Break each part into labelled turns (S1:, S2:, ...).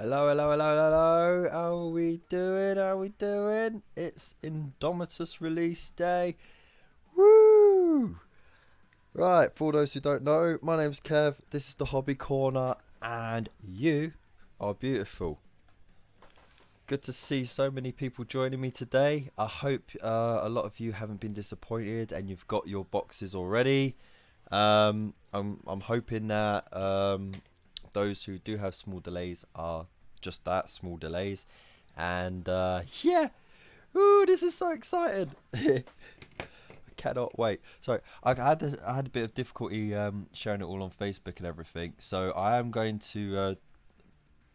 S1: Hello, hello, hello, hello. How are we doing? How are we doing? It's Indomitus release day. Woo! Right, for those who don't know, my name's Kev. This is the Hobby Corner, and you are beautiful. Good to see so many people joining me today. I hope a lot of you haven't been disappointed and you've got your boxes already. I'm hoping that those who do have small delays are just that, small delays. And yeah, ooh, this is so exciting. I cannot wait. So I had a bit of difficulty sharing it all on Facebook and everything. So I am going to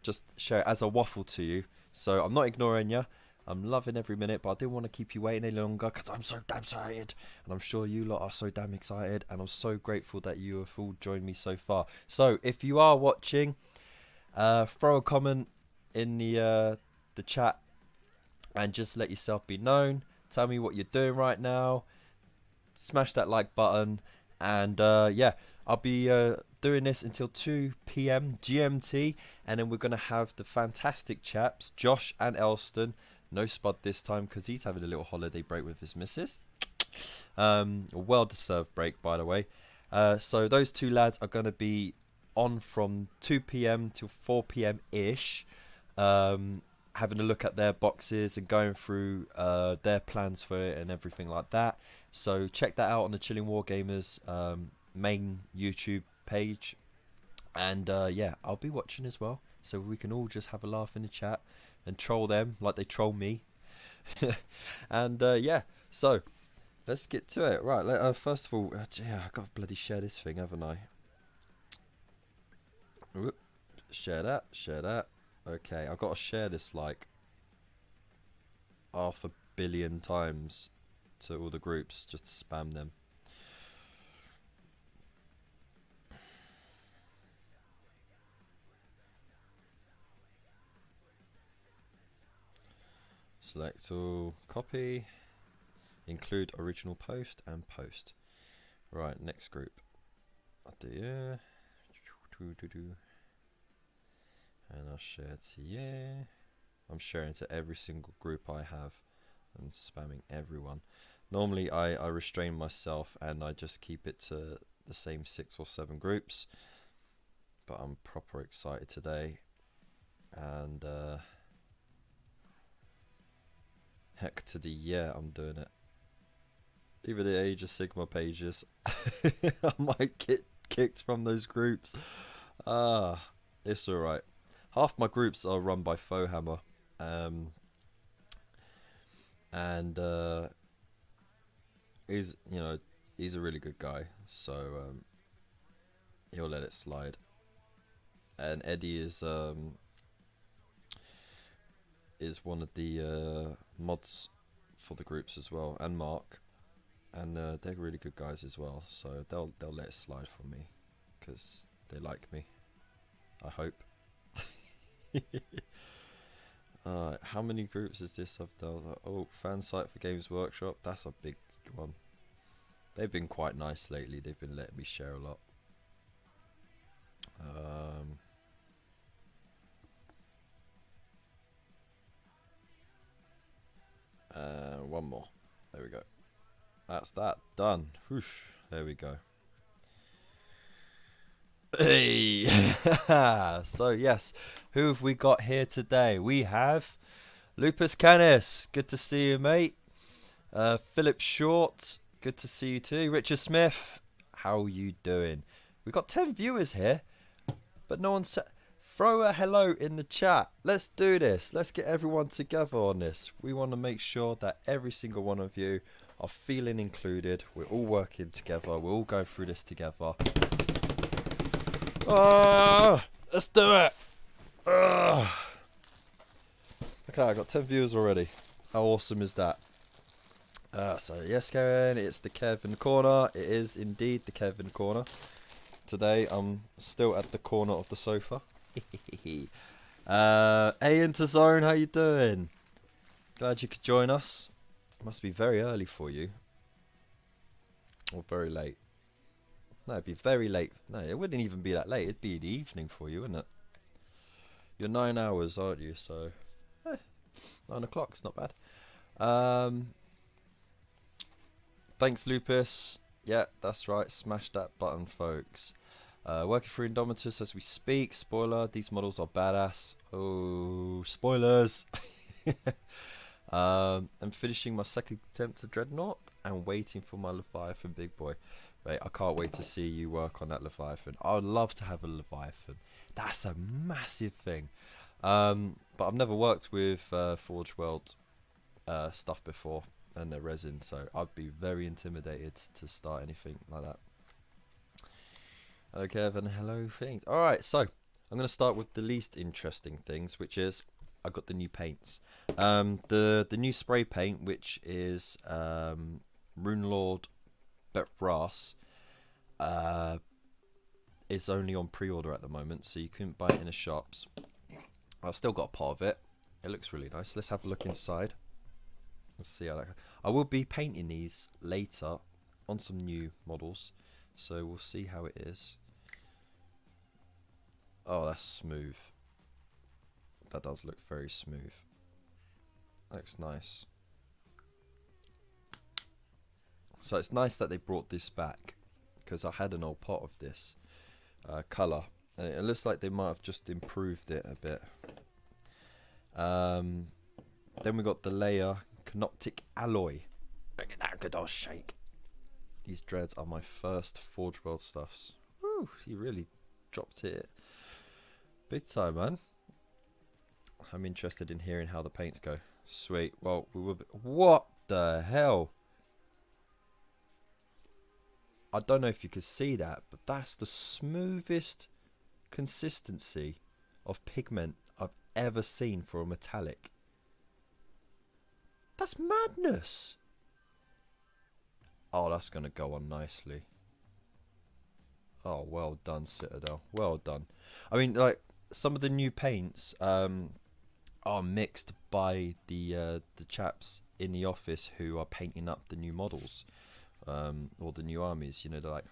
S1: just share it as a waffle to you. So I'm not ignoring you. I'm loving every minute, but I didn't want to keep you waiting any longer because I'm so damn excited. And I'm sure you lot are so damn excited. And I'm so grateful that you have all joined me so far. So if you are watching, throw a comment in the chat and just let yourself be known. Tell me what you're doing right now. Smash that like button. And yeah, I'll be doing this until 2 p.m. GMT. And then we're going to have the fantastic chaps, Josh and Elston. No Spud this time because he's having a little holiday break with his missus. A well-deserved break, by the way. So those two lads are going to be on from 2 p.m. till 4 p.m.-ish. Having a look at their boxes and going through their plans for it and everything like that. So check that out on the Chilling Wargamers main YouTube page. And yeah, I'll be watching as well. So we can all just have a laugh in the chat and troll them like they troll me. And yeah, so let's get to it. Right, first of all, yeah, I've got to bloody share this thing, haven't I? Whoop. Share that, share that. Okay, I've got to share this like 500 million times to all the groups just to spam them. Select all, copy, include original post and post. Right, next group. I'll do yeah. And I'll share to yeah. I'm sharing to every single group I have and spamming everyone. Normally I restrain myself and I just keep it to the same 6 or 7 groups. But I'm proper excited today. And heck to the yeah, I'm doing it. Even the Age of Sigma pages. I might get kicked from those groups. It's alright. Half my groups are run by Fohammer. And he's a really good guy, so he'll let it slide. And Eddie is one of the mods for the groups as well, and Mark, and they're really good guys as well, so they'll let it slide for me because they like me, I hope. Alright, how many groups is this I've done? Oh, fan site for Games Workshop, that's a big one. They've been quite nice lately, they've been letting me share a lot. One more. There we go. That's that. Done. Whoosh. There we go. Hey! So, yes. Who have we got here today? We have Lupus Canis. Good to see you, mate. Philip Short. Good to see you too. Richard Smith. How are you doing? We've got 10 viewers here, but no one's... Throw a hello in the chat. Let's do this. Let's get everyone together on this. We want to make sure that every single one of you are feeling included. We're all working together. We're all going through this together. Let's do it. Okay, I got 10 viewers already. How awesome is that? So yes, Karen, it's the Kevin Corner. It is indeed the Kevin Corner. Today I'm still at the corner of the sofa. Hey, Into Zone, how you doing? Glad you could join us. It must be very early for you, or very late. No, it'd be very late. No, it wouldn't even be that late. It'd be the evening for you, wouldn't it? You're 9 hours, aren't you? So, 9 o'clock's not bad. Thanks, Lupus. Yeah, that's right. Smash that button, folks. Working through Indomitus as we speak. Spoiler, these models are badass. Oh, spoilers. I'm finishing my second attempt to Dreadnought and waiting for my Leviathan big boy. Mate, I can't wait to see you work on that Leviathan. I would love to have a Leviathan. That's a massive thing. But I've never worked with Forge World stuff before and the resin, so I'd be very intimidated to start anything like that. Hello Kevin, hello things. Alright, so I'm going to start with the least interesting things, which is I got the new paints. The new spray paint, which is Runelord Bet Brass, is only on pre-order at the moment, so you couldn't buy it in the shops. I've still got a pot of it. It looks really nice. Let's have a look inside. Let's see how that goes. I will be painting these later on some new models, so we'll see how it is. Oh, that's smooth. That does look very smooth. Looks nice. So it's nice that they brought this back, because I had an old pot of this colour, and it looks like they might have just improved it a bit. Then we got the layer Canoptic Alloy. Look at that good old shake. These dreads are my first Forge World stuffs. Woo, he really dropped it big time, man. I'm interested in hearing how the paints go. Sweet. Well, we will be. What the hell? I don't know if you could see that, but that's the smoothest consistency of pigment I've ever seen for a metallic. That's madness. Oh, that's going to go on nicely. Oh, well done, Citadel. Well done. I mean, like, some of the new paints are mixed by the chaps in the office who are painting up the new models. Or the new armies, you know, they're like,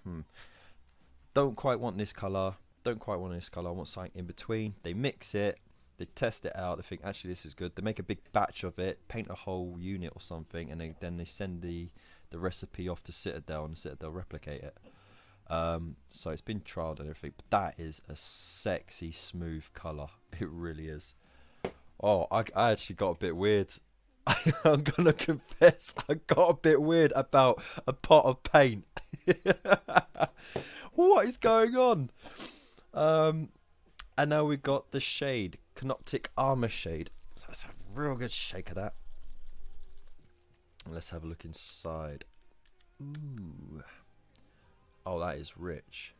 S1: don't quite want this colour, don't quite want this colour, I want something in between. They mix it, they test it out, they think actually this is good, they make a big batch of it, paint a whole unit or something, and then they send the recipe off to Citadel, and the Citadel replicate it. So it's been trialled and everything, but that is a sexy smooth colour. It really is. Oh, I actually got a bit weird. I'm gonna confess, I got a bit weird about a pot of paint. What is going on? And now we got the shade, Canoptic Armor Shade. So let's have a real good shake of that. And let's have a look inside. Ooh. Oh, that is rich.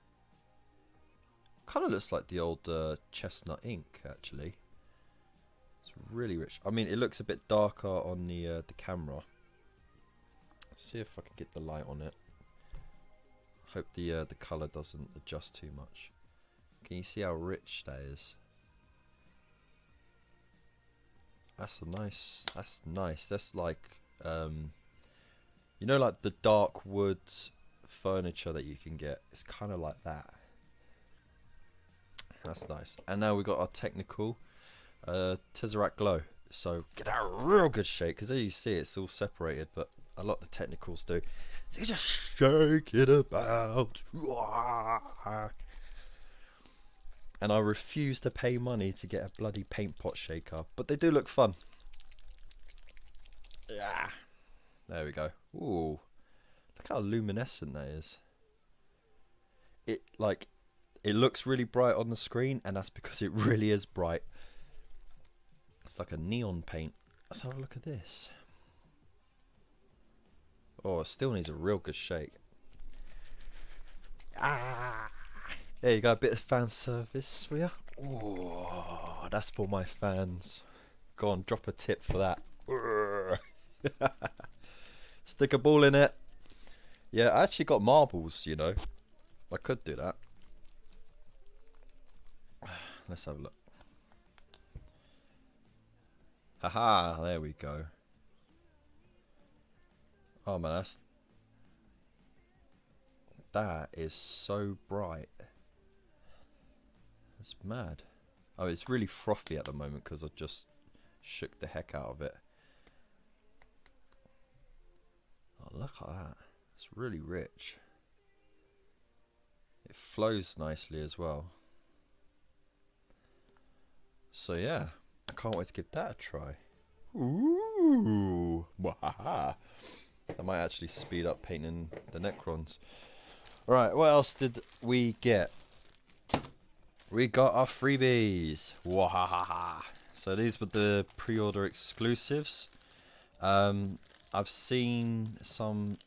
S1: Kind of looks like the old chestnut ink, actually. It's really rich. I mean, it looks a bit darker on the camera. Let's see if I can get the light on it. Hope the colour doesn't adjust too much. Can you see how rich that is? That's a nice. That's nice. That's like you know, like the dark wood furniture that you can get. It's kind of like that. That's nice. And now we got our technical Tesseract Glow. So get that real good shake, because as you see it's all separated, but a lot of the technicals do. So you just shake it about. And I refuse to pay money to get a bloody paint pot shaker, but they do look fun. Yeah. There we go. Ooh. Look how luminescent that is. It looks really bright on the screen, and that's because it really is bright. It's like a neon paint. Let's have a look at this. Oh, it still needs a real good shake. Ah, there you go, a bit of fan service for you. Oh, that's for my fans. Go on, drop a tip for that. Stick a ball in it. Yeah, I actually got marbles, you know. I could do that. Let's have a look. Haha, there we go. Oh man, that is so bright. That's mad. Oh, it's really frothy at the moment because I just shook the heck out of it. Oh, look at that. It's really rich. It flows nicely as well. So yeah, I can't wait to give that a try. Ooh, wahaha. That might actually speed up painting the Necrons. Alright, what else did we get? We got our freebies. Wahaha. So these were the pre-order exclusives. I've seen some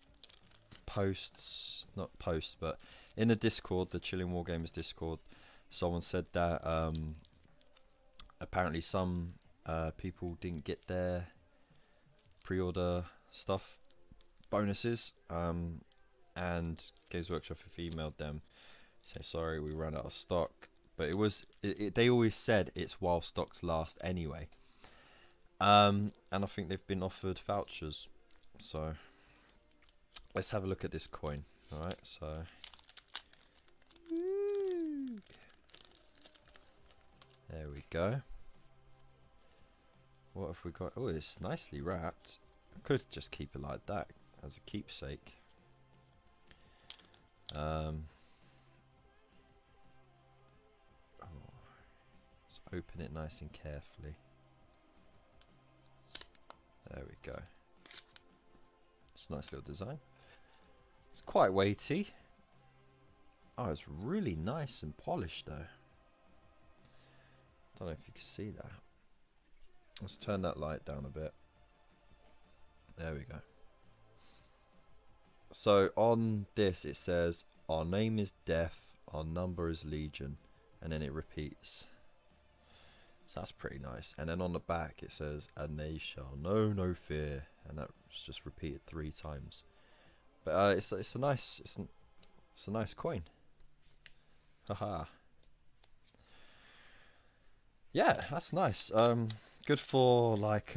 S1: posts, not posts, but in the Discord, the Chilling Wargamers Discord, someone said that apparently some people didn't get their pre-order stuff bonuses, and Games Workshop have emailed them saying sorry, we ran out of stock. But they always said it's while stocks last anyway. And I think they've been offered vouchers. So let's have a look at this coin. Alright, so there we go. What have we got? Oh, it's nicely wrapped. I could just keep it like that as a keepsake. Let's open it nice and carefully. There we go. It's a nice little design. It's quite weighty. Oh, it's really nice and polished though. Don't know if you can see that. Let's turn that light down a bit. There we go. So on this it says, our name is Death, our number is Legion, and then it repeats. So that's pretty nice. And then on the back it says, and they shall know no fear, and that's just repeated 3 times. But it's a nice coin. Haha. Yeah, that's nice. Good for like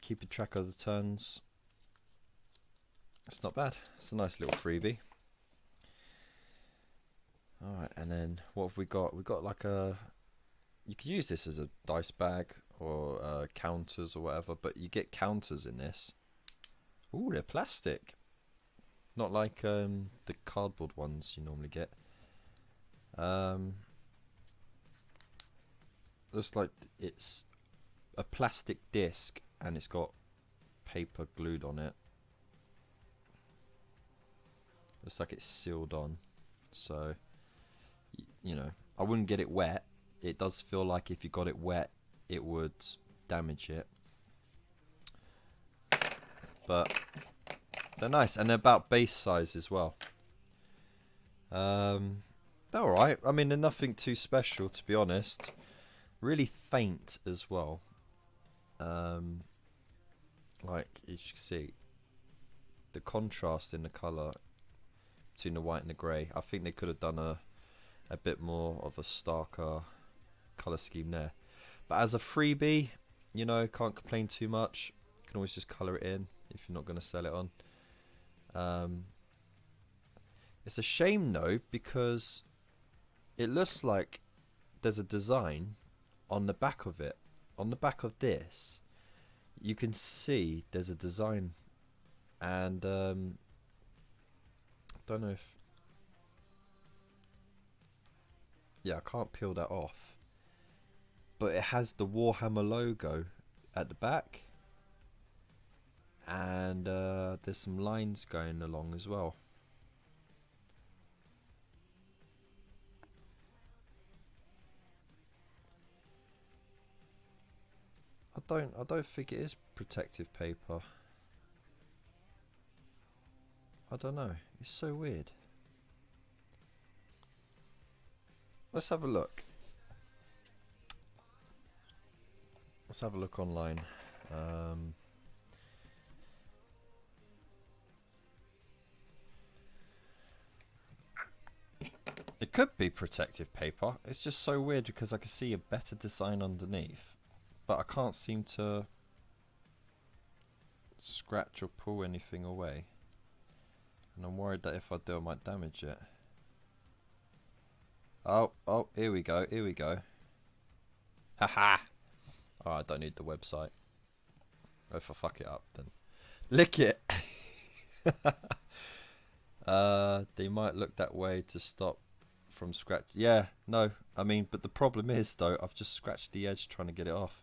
S1: keeping track of the turns. It's not bad. It's a nice little freebie. Alright, and then what have we got? We've got like a... You could use this as a dice bag or counters or whatever, but you get counters in this. Ooh, they're plastic. Not like the cardboard ones you normally get. Looks like it's a plastic disc and it's got paper glued on it. Looks like it's sealed on, so you know, I wouldn't get it wet. It does feel like if you got it wet it would damage it, but they're nice and they're about base size as well. They're alright. I mean, they're nothing too special, to be honest. Really faint as well. Like you can see the contrast in the colour between the white and the grey. I think they could have done a bit more of a starker colour scheme there. But as a freebie, you know, can't complain too much. You can always just colour it in if you're not going to sell it on. It's a shame though, because it looks like there's a design on the back of it. On the back of this, you can see there's a design, and don't know if... Yeah, I can't peel that off. But it has the Warhammer logo at the back, and there's some lines going along as well. I don't think it is protective paper. I don't know. It's so weird. Let's have a look. Let's have a look online. It could be protective paper. It's just so weird because I can see a better design underneath, but I can't seem to scratch or pull anything away, and I'm worried that if I do I might damage it. Oh, here we go, here we go. Haha. Oh, I don't need the website. If I fuck it up, then lick it. They might look that way to stop from scratch. Yeah, no. I mean, but the problem is though, I've just scratched the edge trying to get it off.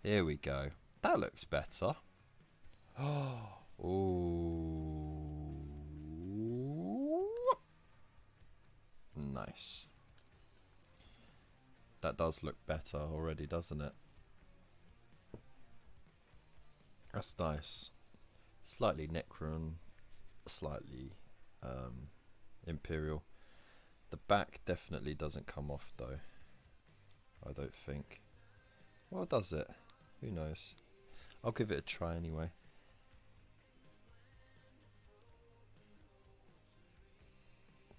S1: Here we go. That looks better. Ooh. Nice. That does look better already, doesn't it? That's nice. Slightly Necron, slightly Imperial. The back definitely doesn't come off though. I don't think. Well, does it? Who knows? I'll give it a try anyway.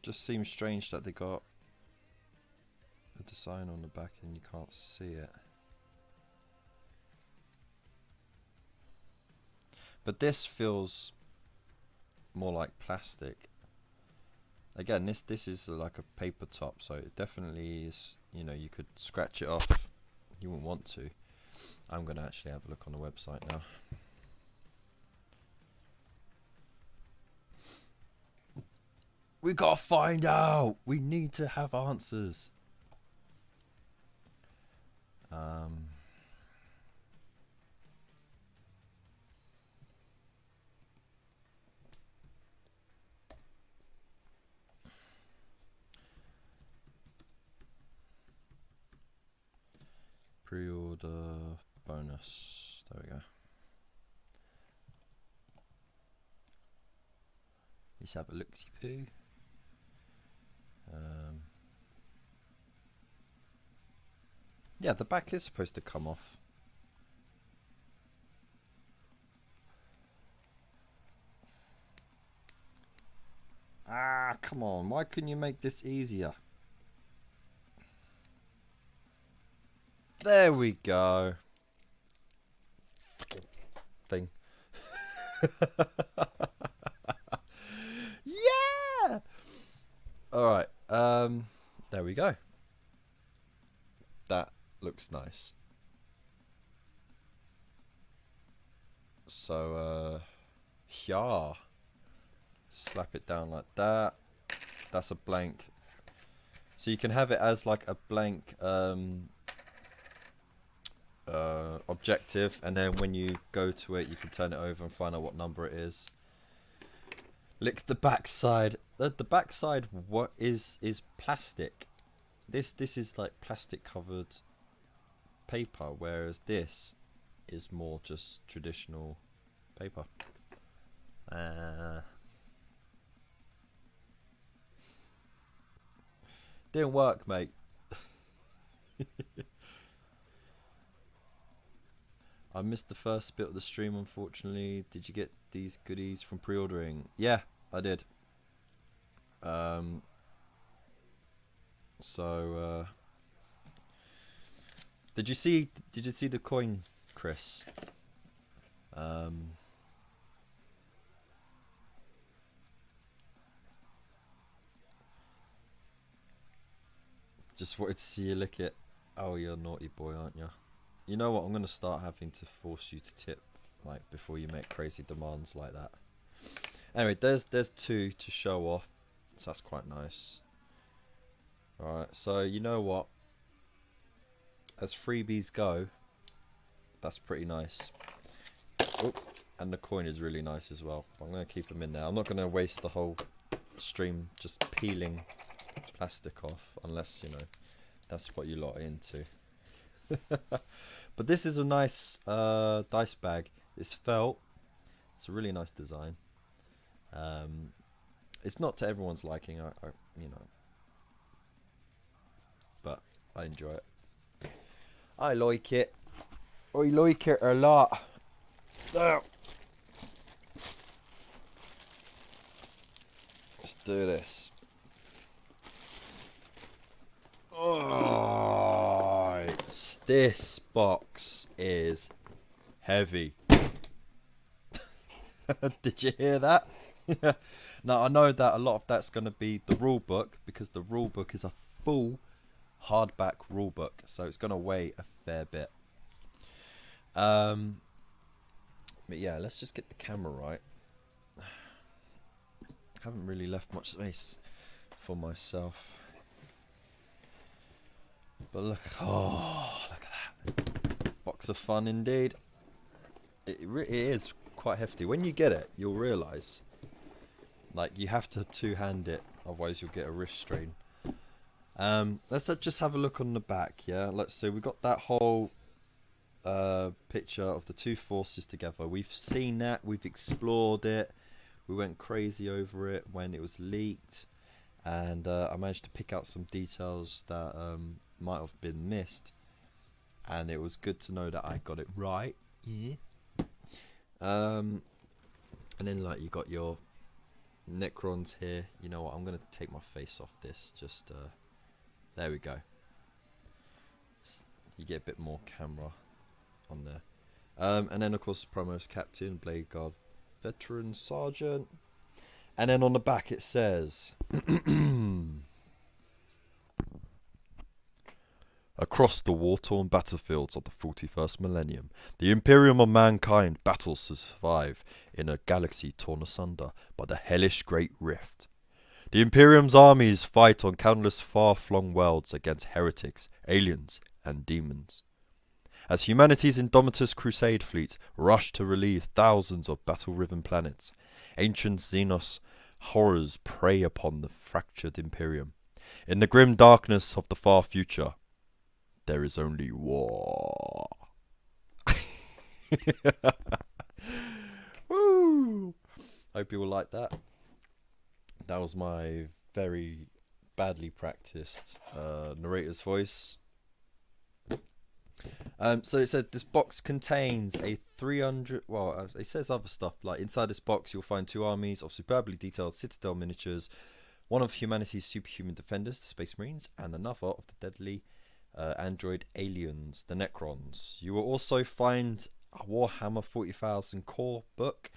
S1: Just seems strange that they got a design on the back and you can't see it. But this feels more like plastic. Again, this is like a paper top, so it definitely is, you know, you could scratch it off. You wouldn't want to. I'm going to actually have a look on the website now. We got to find out. We need to have answers. Pre-order bonus. There we go. Let's have a look-see-poo. Yeah, the back is supposed to come off. Ah, come on. Why couldn't you make this easier? There we go. Fucking thing. Yeah! Alright, there we go. That looks nice. So, yeah. Slap it down like that. That's a blank. So you can have it as like a blank objective, and then when you go to it you can turn it over and find out what number it is. Lick the backside. The backside what is plastic. This is like plastic covered paper, whereas this is more just traditional paper. Didn't work, mate. I missed the first bit of the stream, unfortunately. Did you get these goodies from pre-ordering? Yeah, I did. Did you see the coin, Chris? Just wanted to see you lick it. Oh, you're a naughty boy, aren't you? You know what? I'm going to start having to force you to tip, like, before you make crazy demands like that. Anyway, there's two to show off, so that's quite nice. Alright, so you know what? As freebies go, that's pretty nice. Oh, and the coin is really nice as well. I'm going to keep them in there. I'm not going to waste the whole stream just peeling plastic off, unless, you know, that's what you lot are into. But this is a nice dice bag. It's felt. It's a really nice design. It's not to everyone's liking, I you know, but I enjoy it. I like it. I like it a lot. Let's do this. Oh, this box is heavy. Did you hear that? Now I know that a lot of that's going to be the rule book, because the rule book is a full hardback rulebook, so it's gonna weigh a fair bit. But yeah, let's just get the camera right. Haven't really left much space for myself. But look, oh, look at that. Box of fun indeed. It is quite hefty. When you get it, you'll realise, like, you have to two-hand it, otherwise you'll get a wrist strain. Let's just have a look on the back, yeah? Let's see, we got that whole picture of the two forces together. We've seen that, we've explored it, we went crazy over it when it was leaked, and I managed to pick out some details that might have been missed, and it was good to know that I got it right. Yeah. And then, like, you got your Necrons here. You know what, I'm gonna take my face off this, just there we go. You get a bit more camera on there. And then of course promos: Captain, Blade Guard, Veteran, Sergeant. And then on the back it says across the war-torn battlefields of the 41st millennium, the Imperium of mankind battles to survive in a galaxy torn asunder by the hellish Great Rift. The Imperium's armies fight on countless far-flung worlds against heretics, aliens, and demons. As humanity's Indomitus crusade fleet rush to relieve thousands of battle-riven planets, ancient Xenos horrors prey upon the fractured Imperium. In the grim darkness of the far future, there is only war. Woo! Hope you all like that. That was my very badly practiced narrator's voice. So it said this box contains a 300. Well, it says other stuff, like inside this box you'll find 2 armies of superbly detailed Citadel miniatures, one of humanity's superhuman defenders, the Space Marines, and another of the deadly android aliens, the Necrons. You will also find a Warhammer 40,000 core book,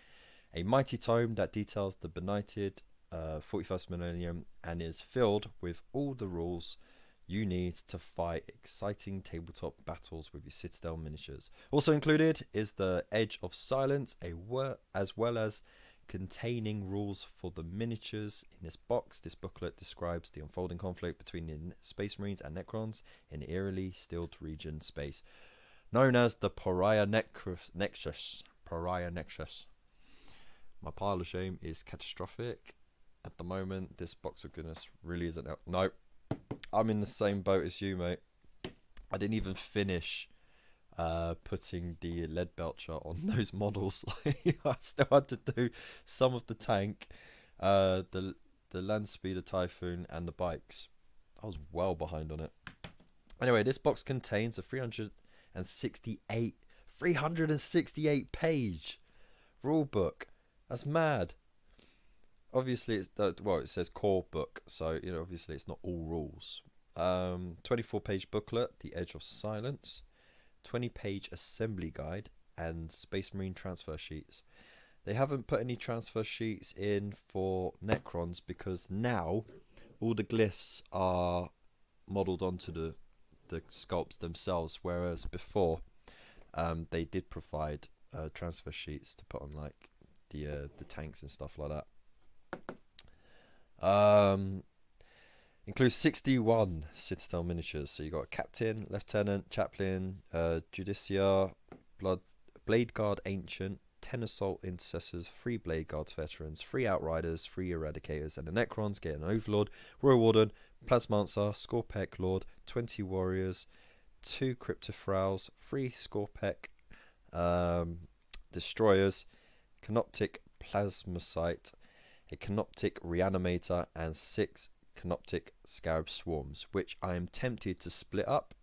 S1: a mighty tome that details the benighted 41st millennium and is filled with all the rules you need to fight exciting tabletop battles with your Citadel miniatures. Also included is the Edge of Silence, as well as containing rules for the miniatures. In this box, this booklet describes the unfolding conflict between the Space Marines and Necrons in the eerily stilled region space, known as the Pariah Nexus. Pariah Nexus. My pile of shame is catastrophic. At the moment, this box of goodness really isn't out. No, I'm in the same boat as you, mate. I didn't even finish putting the lead belcher on those models. I still had to do some of the tank, the land speeder Typhoon, and the bikes. I was well behind on it. Anyway, this box contains a 368 page rule book. That's mad. Obviously, it's well, it says core book, so you know, obviously it's not all rules. 24-page booklet, The Edge of Silence, 20-page assembly guide, and Space Marine transfer sheets. They haven't put any transfer sheets in for Necrons because now all the glyphs are modelled onto the sculpts themselves, whereas before they did provide transfer sheets to put on like the tanks and stuff like that. Includes 61 Citadel miniatures. So you got Captain, Lieutenant, Chaplain, Judicia, Blade Guard Ancient, 10 Assault Intercessors, 3 Blade Guards Veterans, 3 Outriders, 3 Eradicators, and the Necrons get an Overlord, Royal Warden, Plasmancer, Scorpec Lord, 20 Warriors, 2 Cryptofrowls, 3 Scorpec Destroyers, Canoptic Plasmacyte, a Canoptic Reanimator, and 6 Canoptic Scarab Swarms, which I am tempted to split up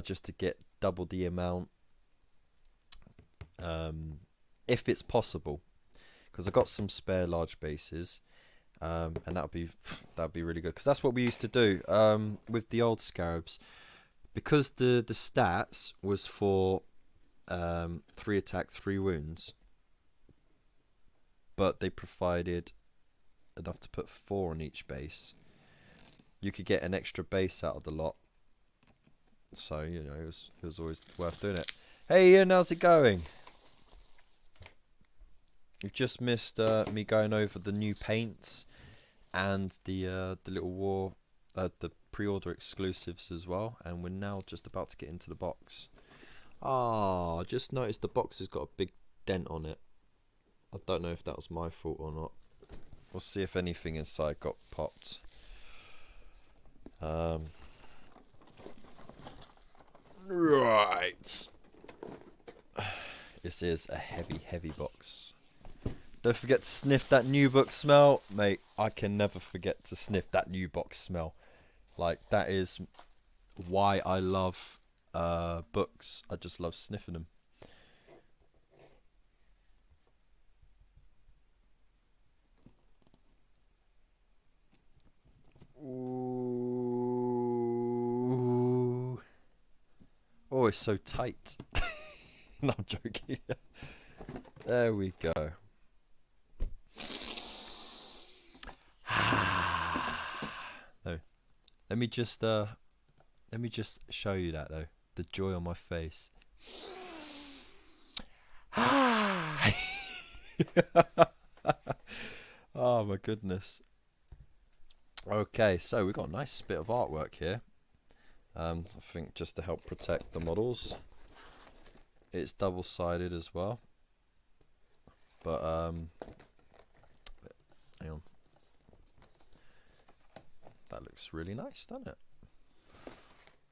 S1: just to get double the amount, if it's possible, because I've got some spare large bases, and that'd be really good, because that's what we used to do with the old Scarabs, because the stats was for 3 attacks, 3 wounds, but they provided enough to put 4 on each base. you could get an extra base out of the lot. So, you know, it was always worth doing it. Hey Ian, how's it going? You've just missed me going over the new paints and the little the pre-order exclusives as well, and we're now just about to get into the box. I just noticed the box has got a big dent on it. I don't know if that was my fault or not. We'll see if anything inside got popped. Right. This is a heavy box. Don't forget to sniff that new book smell. Mate, I can never forget to sniff that new box smell. Like, that is why I love books. I just love sniffing them. Ooh. Oh, it's so tight. No, I'm joking. There we go. No. Let me just show you that though. The joy on my face. Oh my goodness. Okay, so we've got a nice bit of artwork here. I think just to help protect the models. It's double-sided as well. But hang on. That looks really nice, doesn't it?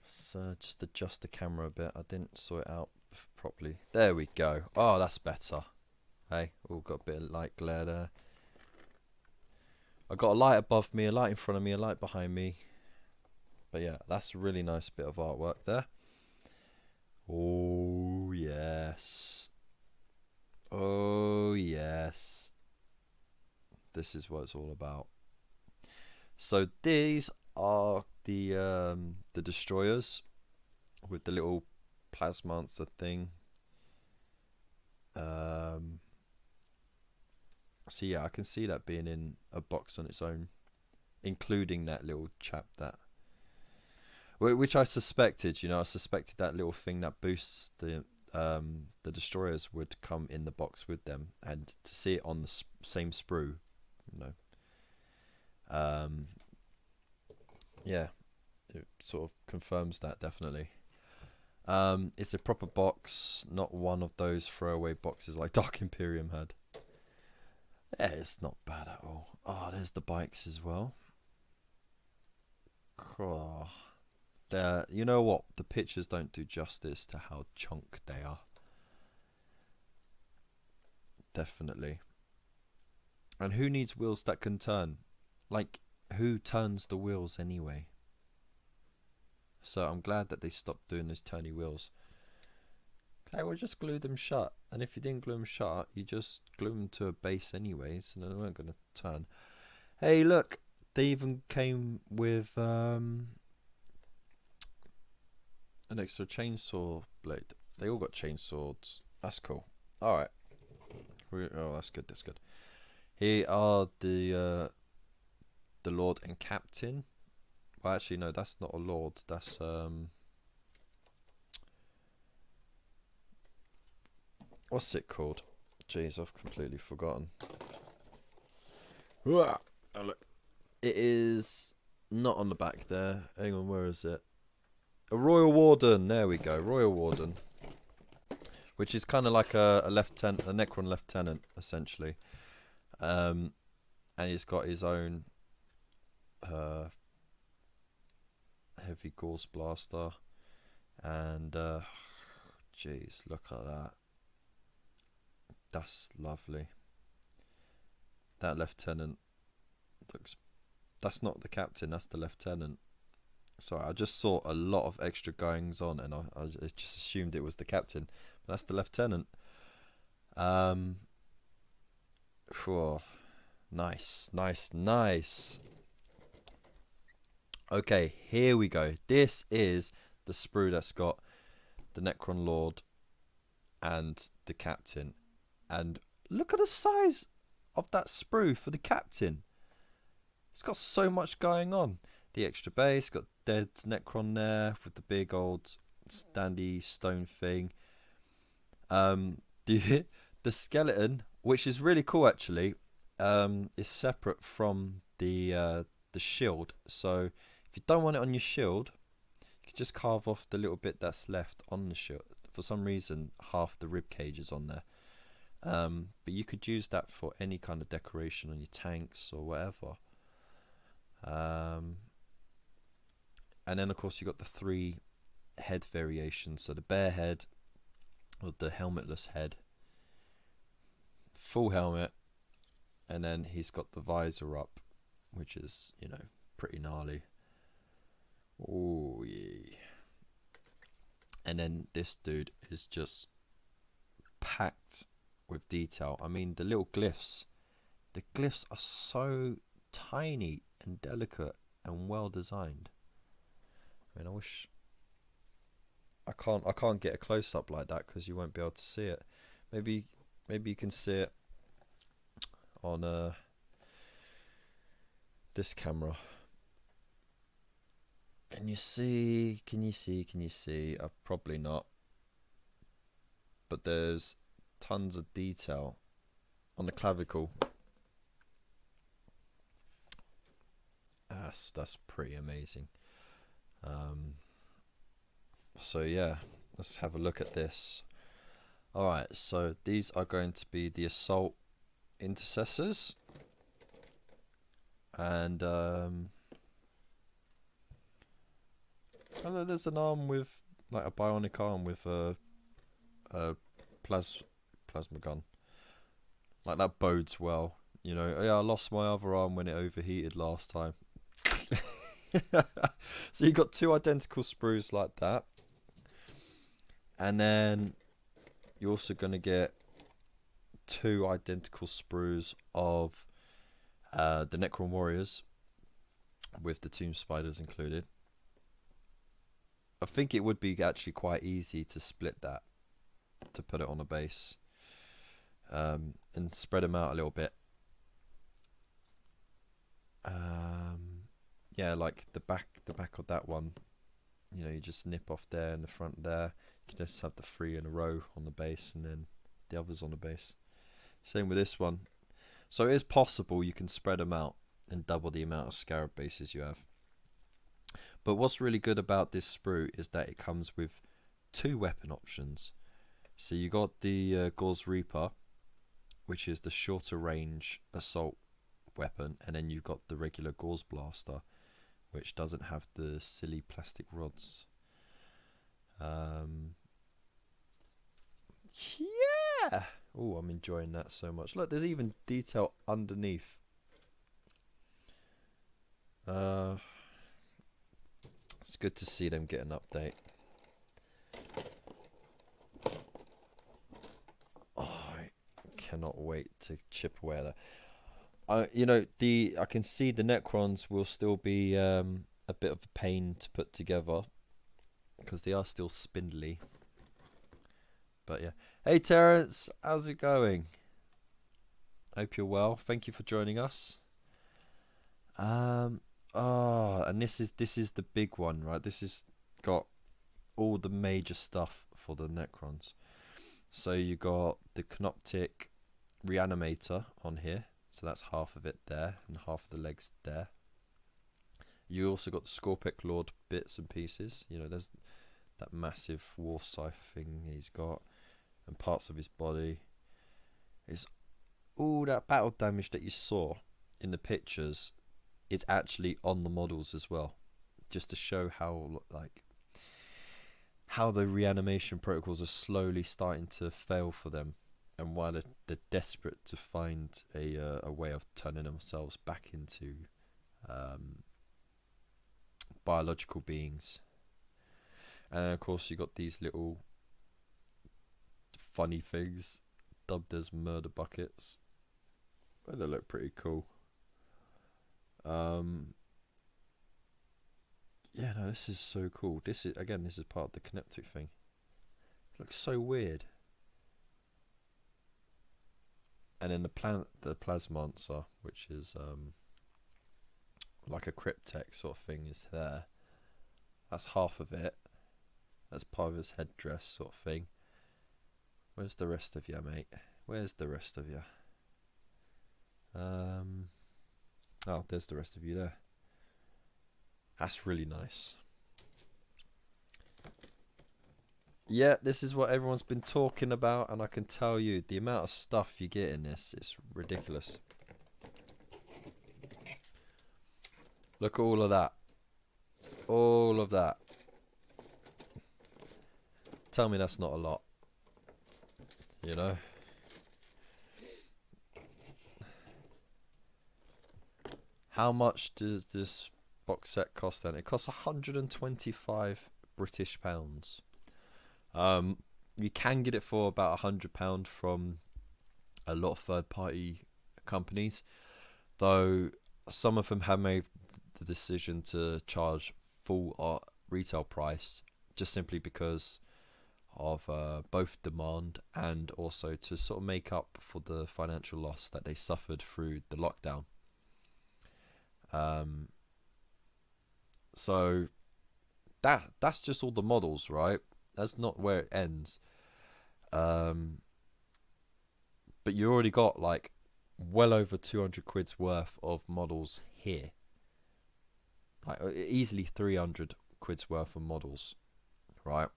S1: So just adjust the camera a bit. I didn't sort it out properly. There we go. Oh, that's better. Hey, all got a bit of light glare there. I got a light above me, a light in front of me, a light behind me. But yeah, that's a really nice bit of artwork there. Oh yes. Oh yes. This is what it's all about. So these are the destroyers with the little plasmonster thing. So yeah, I can see that being in a box on its own, including that little chap that, which I suspected. You know, I suspected that little thing that boosts the destroyers would come in the box with them, and to see it on the same sprue, you know. Yeah, it sort of confirms that definitely. It's a proper box, not one of those throwaway boxes like Dark Imperium had. Yeah, it's not bad at all. Oh, there's the bikes as well. Oh, you know what? The pictures don't do justice to how chunk they are. Definitely. And who needs wheels that can turn? Like, who turns the wheels anyway? So I'm glad that they stopped doing those turny wheels. Okay, well, just glue them shut. And if you didn't glue them shut, you just glue them to a base anyway, so they weren't going to turn. Hey, look, they even came with an extra chainsaw blade. They all got chainsaws. That's cool. All right. Oh, that's good. That's good. Here are the Lord and Captain. Well, actually, no, that's not a Lord. That's what's it called? Jeez, I've completely forgotten. Oh, look. It is not on the back there. Hang on, where is it? A Royal Warden. There we go. Royal Warden. Which is kind of like a lieutenant, a Necron lieutenant, essentially. And he's got his own heavy Gauss blaster. And, jeez, look at that. That's lovely. That lieutenant looks... That's not the captain, that's the lieutenant. Sorry, I just saw a lot of extra goings on, and I just assumed it was the captain. But that's the lieutenant. Whew. Nice, nice, nice. Okay, here we go. This is the sprue that's got the Necron Lord and the captain. And look at the size of that sprue for the captain. It's got so much going on. the extra base. Got dead Necron there with the big old standy stone thing. The the skeleton, which is really cool actually, is separate from the shield. So if you don't want it on your shield, you can just carve off the little bit that's left on the shield. For some reason, half the rib cage is on there. But you could use that for any kind of decoration on your tanks or whatever. And then of course you got the 3 head variations. So the bear head, or the helmetless head, full helmet, and then he's got the visor up, which is, you know, pretty gnarly. Oh yeah. And then this dude is just packed with detail. I mean, the little glyphs, the glyphs are so tiny and delicate and well designed. I mean, I wish I can't get a close up like that because you won't be able to see it. Maybe you can see it on this camera. Can you see? Probably not. But there's tons of detail on the clavicle. That's pretty amazing. So yeah, let's have a look at this. Alright, so these are going to be the assault intercessors. And there's an arm with, like a bionic arm with a plasma gun. Like, that bodes well. You know, yeah, I lost my other arm when it overheated last time. So you got 2 identical sprues like that. And then you're also going to get 2 identical sprues of the Necron Warriors, with the Tomb Spiders included. I think it would be actually quite easy to split that, to put it on a base, and spread them out a little bit. Yeah, like the back of that one, you know, you just nip off there and the front there. You can just have the 3 in a row on the base and then the others on the base. Same with this one. So it is possible you can spread them out and double the amount of scarab bases you have. But what's really good about this sprue is that it comes with 2 weapon options. So you got the Gauze Reaper, which is the shorter range assault weapon, and then you've got the regular Gauze Blaster, which doesn't have the silly plastic rods. Yeah! Oh, I'm enjoying that so much. Look, there's even detail underneath. It's good to see them get an update. Oh, I cannot wait to chip away at that. You know, I can see the Necrons will still be a bit of a pain to put together because they are still spindly. But yeah. Hey Terence, how's it going? Hope you're well. Thank you for joining us. And this is the big one, right? This has got all the major stuff for the Necrons. So you got the Canoptic Reanimator on here. So that's half of it there, and half of the legs there. You also got the Scorpic Lord bits and pieces. You know, there's that massive war scythe thing he's got, and parts of his body. It's all that battle damage that you saw in the pictures. It's actually on the models as well, just to show how the reanimation protocols are slowly starting to fail for them. And why they're desperate to find a way of turning themselves back into biological beings. And of course you got these little funny things dubbed as murder buckets. But they look pretty cool. Yeah, no, this is so cool. This is part of the Canoptic thing. It looks so weird. And then the Plasmonster, which is like a cryptek sort of thing is there. That's half of it. That's part of his headdress sort of thing. Where's the rest of you, mate? Where's the rest of you? Oh, there's the rest of you there. That's really nice. Yeah, this is what everyone's been talking about, and I can tell you, the amount of stuff you get in this is ridiculous. Look at all of that. All of that. Tell me that's not a lot. You know? How much does this box set cost then? It costs 125 British pounds. You can get it for about £100 from a lot of third-party companies, though some of them have made the decision to charge full retail price just simply because of both demand and also to sort of make up for the financial loss that they suffered through the lockdown. So that's just all the models, right? That's not where it ends. But you already got like well over 200 quid's worth of models here. Like easily 300 quid's worth of models, right?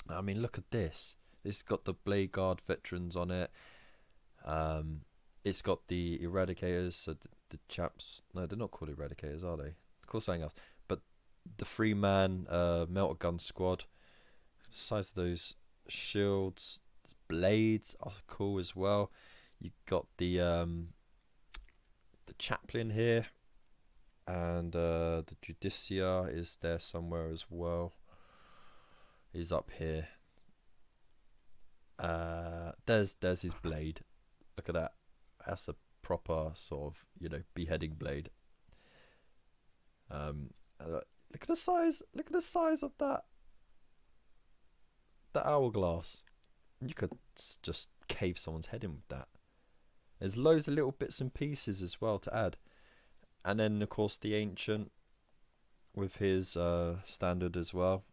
S1: I mean, look at this. This has got the Blade Guard veterans on it. It's got the Eradicators, so the chaps. No, they're not called Eradicators, are they? Of course, something else. But the 3-man melter gun squad. The size of those shields, blades are cool as well. You got the chaplain here, and the Judicia is there somewhere as well. He's up here. There's his blade. Look at that. That's a proper sort of, you know, beheading blade. Look at the size. Look at the size of that. The hourglass. You could just cave someone's head in with that. There's loads of little bits and pieces as well to add. And then, of course, the Ancient with his standard as well.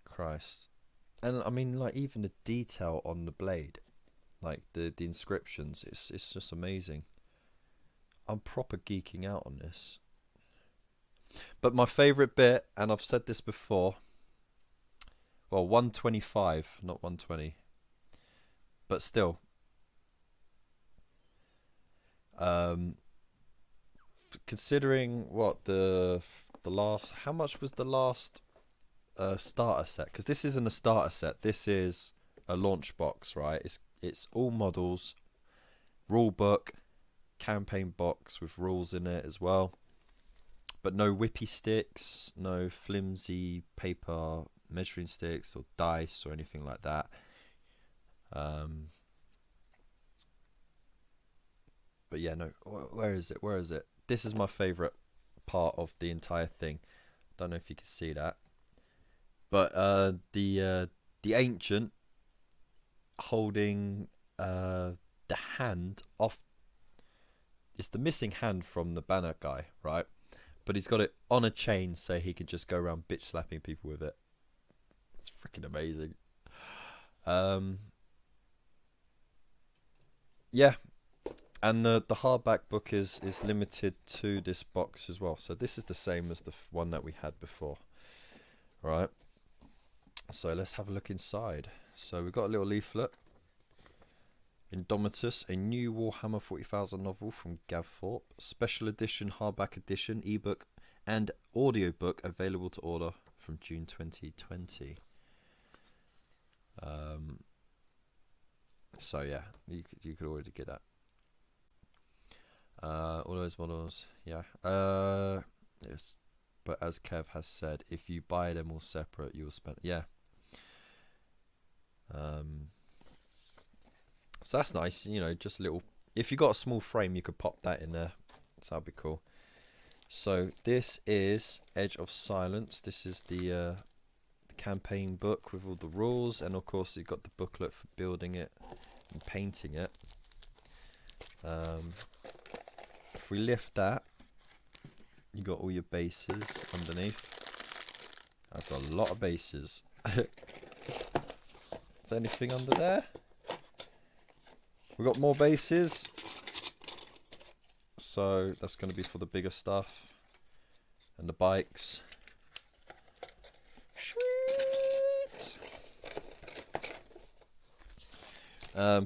S1: Christ. And I mean, like, even the detail on the blade, like the inscriptions, it's just amazing. I'm proper geeking out on this. But my favourite bit, and I've said this before, well, 125, not 120, but still, considering what the last, how much was the last starter set? Because this isn't a starter set, this is a launch box, right? It's all models, rule book, campaign box with rules in it as well, but no whippy sticks, no flimsy paper measuring sticks or dice or anything like that. But yeah, no, where is it? This is my favorite part of the entire thing. Don't know if you can see that, but the Ancient holding the hand off. It's the missing hand from the banner guy, right? But he's got it on a chain so he can just go around bitch slapping people with it. It's freaking amazing. Yeah, and the hardback book is limited to this box as well. So this is the same as the one that we had before, right? So let's have a look inside. So we've got a little leaflet. Indomitus, a new Warhammer 40,000 novel from Gav Thorpe. Special edition, hardback edition, ebook and audiobook available to order from June 2020. So yeah, you could already get that. All those models, yeah. Yes, but as Kev has said, if you buy them all separate, you'll spend, yeah. So that's nice, you know, just a little, if you got a small frame, you could pop that in there, so that'd be cool. So this is Edge of Silence. This is the campaign book with all the rules, and of course you've got the booklet for building it and painting it. we lift that, you got all your bases underneath. That's a lot of bases. Is there anything under there? We got more bases. So that's going to be for the bigger stuff. And the bikes. Sweet!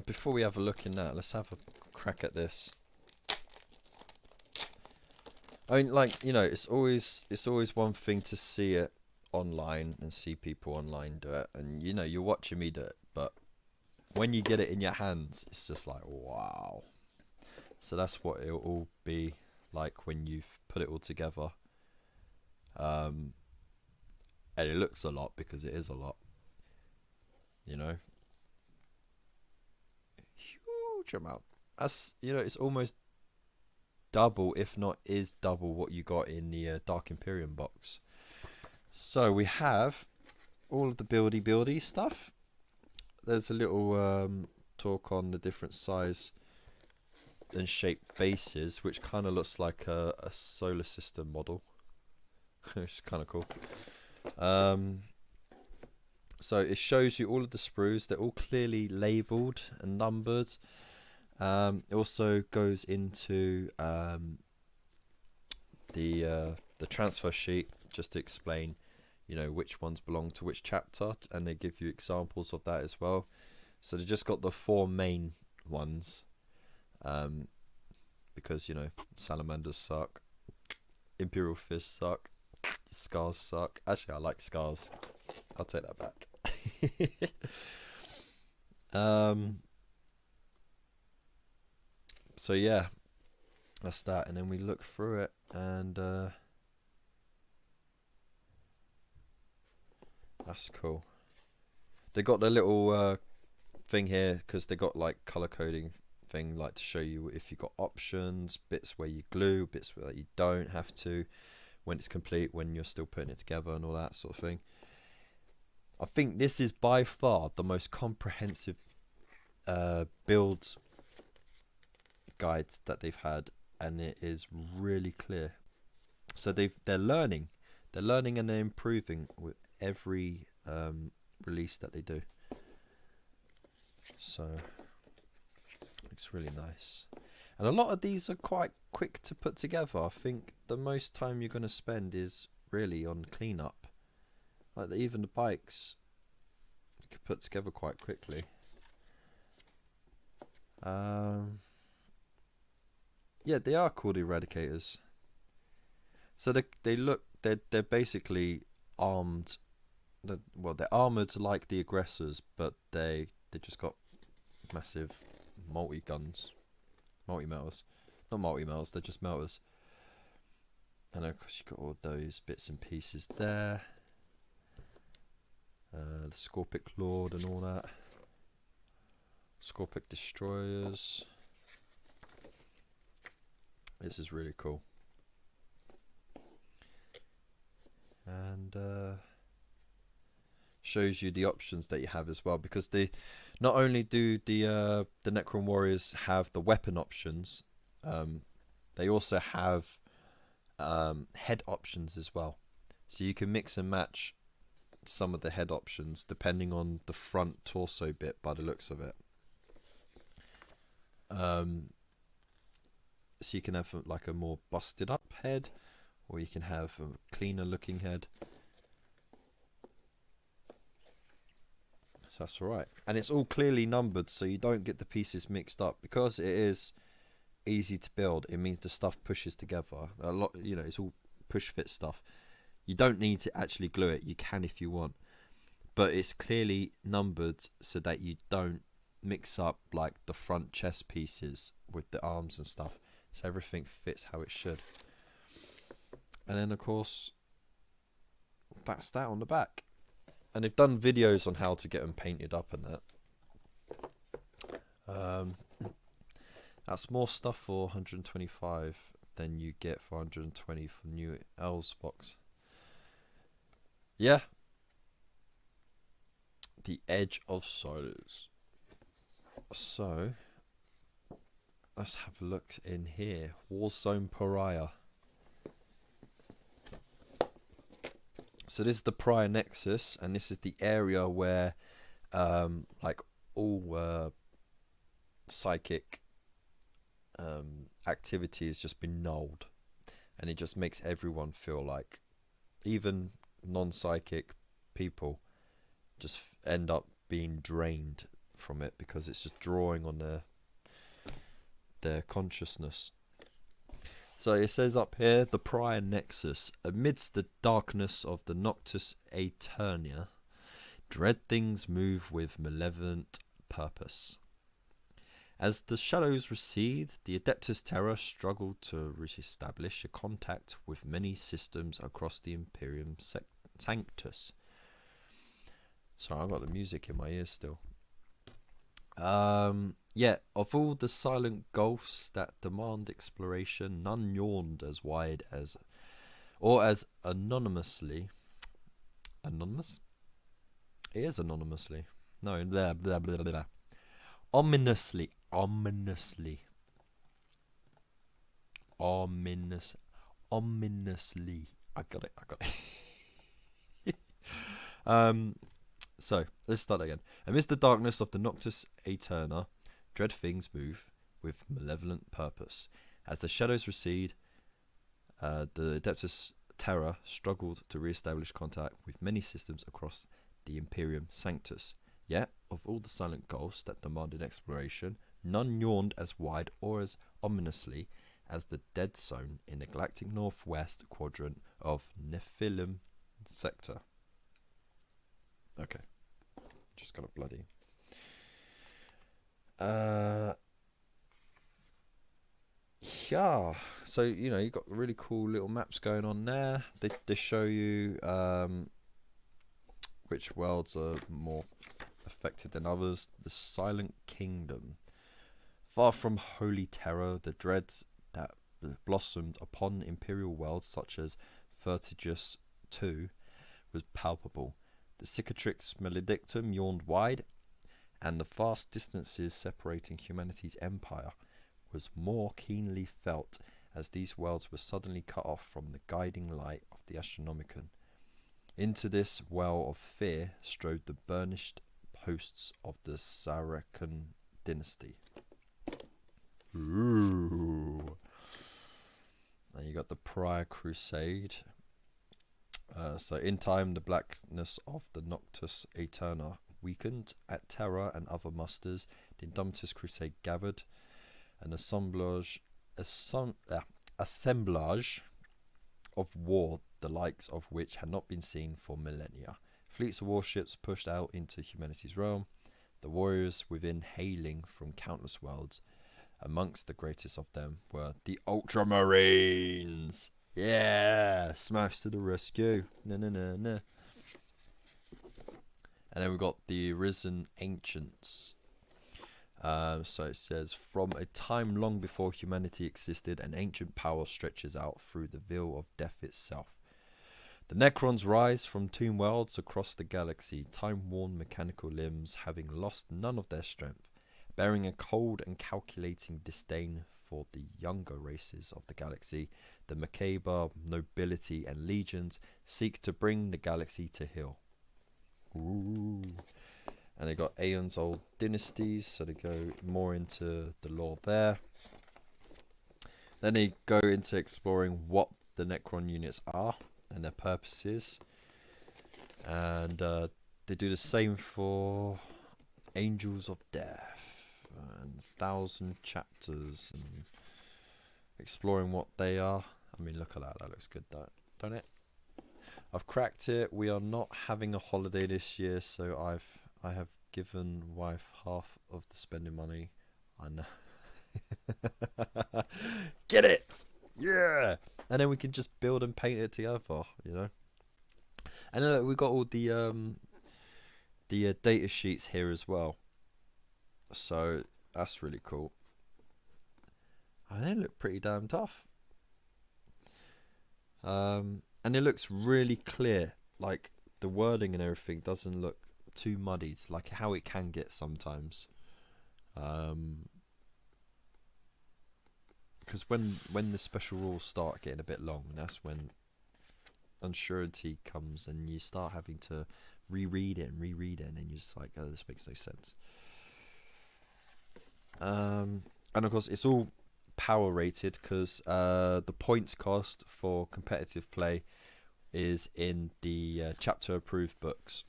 S1: Before we have a look in that, let's have a crack at this. I mean, like, you know, it's always one thing to see it online and see people online do it, and you know, you're watching me do it, but when you get it in your hands, it's just like, wow. So that's what it'll all be like when you've put it all together. And it looks a lot because it is a lot, you know. Huge amount. That's, you know, it's almost double, if not is double, what you got in the Dark Imperium box. So we have all of the buildy stuff. There's a little talk on the different size and shape bases, which kind of looks like a solar system model, which is kind of cool. So it shows you all of the sprues. They're all clearly labeled and numbered. It also goes into the transfer sheet, just to explain, you know, which ones belong to which chapter, and they give you examples of that as well. So they just got the 4 main ones, because, you know, salamanders suck, imperial fish suck, scars suck. Actually, I like scars. I'll take that back. So yeah, that's that, and then we look through it, and that's cool. They got the little thing here because they got like color coding thing, like to show you if you got options, bits where you glue, bits where you don't have to, when it's complete, when you're still putting it together, and all that sort of thing. I think this is by far the most comprehensive build guide that they've had, and it is really clear. So they're learning and they're improving with every release that they do. So it's really nice, and a lot of these are quite quick to put together. I think the most time you're going to spend is really on cleanup. Like even the bikes, you can put together quite quickly. Yeah, they are called eradicators. So they're basically armed. Well, they're armored like the aggressors, but they just got massive multi-melters. Not multi-melters, they're just melters. And of course you've got all those bits and pieces there. The Scorpic Lord and all that. Scorpic Destroyers. This is really cool. And shows you the options that you have as well, because not only do the Necron Warriors have the weapon options, they also have head options as well. So you can mix and match some of the head options depending on the front torso bit, by the looks of it. So you can have like a more busted up head, or you can have a cleaner looking head. So that's alright. And it's all clearly numbered, so you don't get the pieces mixed up. Because it is easy to build, it means the stuff pushes together. A lot, you know, it's all push fit stuff. You don't need to actually glue it. You can if you want. But it's clearly numbered so that you don't mix up like the front chest pieces with the arms and stuff. So everything fits how it should. And then of course, that's that on the back. And they've done videos on how to get them painted up and that. That's more stuff for 125 than you get for 120 for new L's box. Yeah. The Edge of Souls. So let's have a look in here. Warzone Pariah. So this is the Pariah Nexus, and this is the area where like all psychic activity has just been nulled, and it just makes everyone feel like, even non-psychic people just end up being drained from it, because it's just drawing on their consciousness. So it says up here, the Pariah Nexus. Amidst the darkness of the Noctis Aeterna, dread things move with malevolent purpose. As the shadows recede, the Adeptus Terra struggle to re-establish a contact with many systems across the Imperium Sanctus. Sorry, I've got the music in my ears still. Yeah, of all the silent gulfs that demand exploration, none yawned as wide as, or as anonymously. Anonymous? It is anonymously. No, blah, blah, blah, blah. Ominously. Ominously. I got it. So, let's start again. Amidst the darkness of the Noctis Aeterna, dread things move with malevolent purpose. As the shadows recede, the Adeptus Terra struggled to re-establish contact with many systems across the Imperium Sanctus. Yet, of all the silent gulfs that demanded exploration, none yawned as wide or as ominously as the dead zone in the galactic northwest quadrant of Nephilim sector. Okay, just got a bloody. Yeah, so you know, you got really cool little maps going on there. They show you which worlds are more affected than others. The Silent Kingdom. Far from holy terror, the dread that blossomed upon imperial worlds such as Vertigus II was palpable. The cicatrix maledictum yawned wide, and the vast distances separating humanity's empire was more keenly felt as these worlds were suddenly cut off from the guiding light of the Astronomicon. Into this well of fear strode the burnished hosts of the Saracen dynasty. Ooh. And you got the Pariah Crusade. So in time, the blackness of the Noctis Aeterna weakened. At Terra and other musters, the Indomitus Crusade gathered, an assemblage of war, the likes of which had not been seen for millennia. Fleets of warships pushed out into humanity's realm, the warriors within hailing from countless worlds. Amongst the greatest of them were the Ultramarines. Yeah, smash to the rescue. No. And then we've got the Risen Ancients. So it says, from a time long before humanity existed, an ancient power stretches out through the veil of death itself. The Necrons rise from tomb worlds across the galaxy, time-worn mechanical limbs having lost none of their strength, bearing a cold and calculating disdain for the younger races of the galaxy. The macabre nobility and legions seek to bring the galaxy to heel. Ooh. And they got Aeon's old dynasties, so they go more into the lore there. Then they go into exploring what the Necron units are and their purposes. And they do the same for Angels of Death and 1,000 chapters and exploring what they are. I mean, look at that. That looks good, don't it? I've cracked it. We are not having a holiday this year, so I have given wife half of the spending money. I know. Get it! Yeah! And then we can just build and paint it together, you know. And then we've got all the data sheets here as well. So that's really cool. And they look pretty damn tough. And it looks really clear. Like the wording and everything doesn't look too muddied, like how it can get sometimes. because when the special rules start getting a bit long, that's when unsurety comes, and you start having to reread it, and you're just like, oh, this makes no sense. And of course, it's all power rated, because the points cost for competitive play is in the chapter approved books,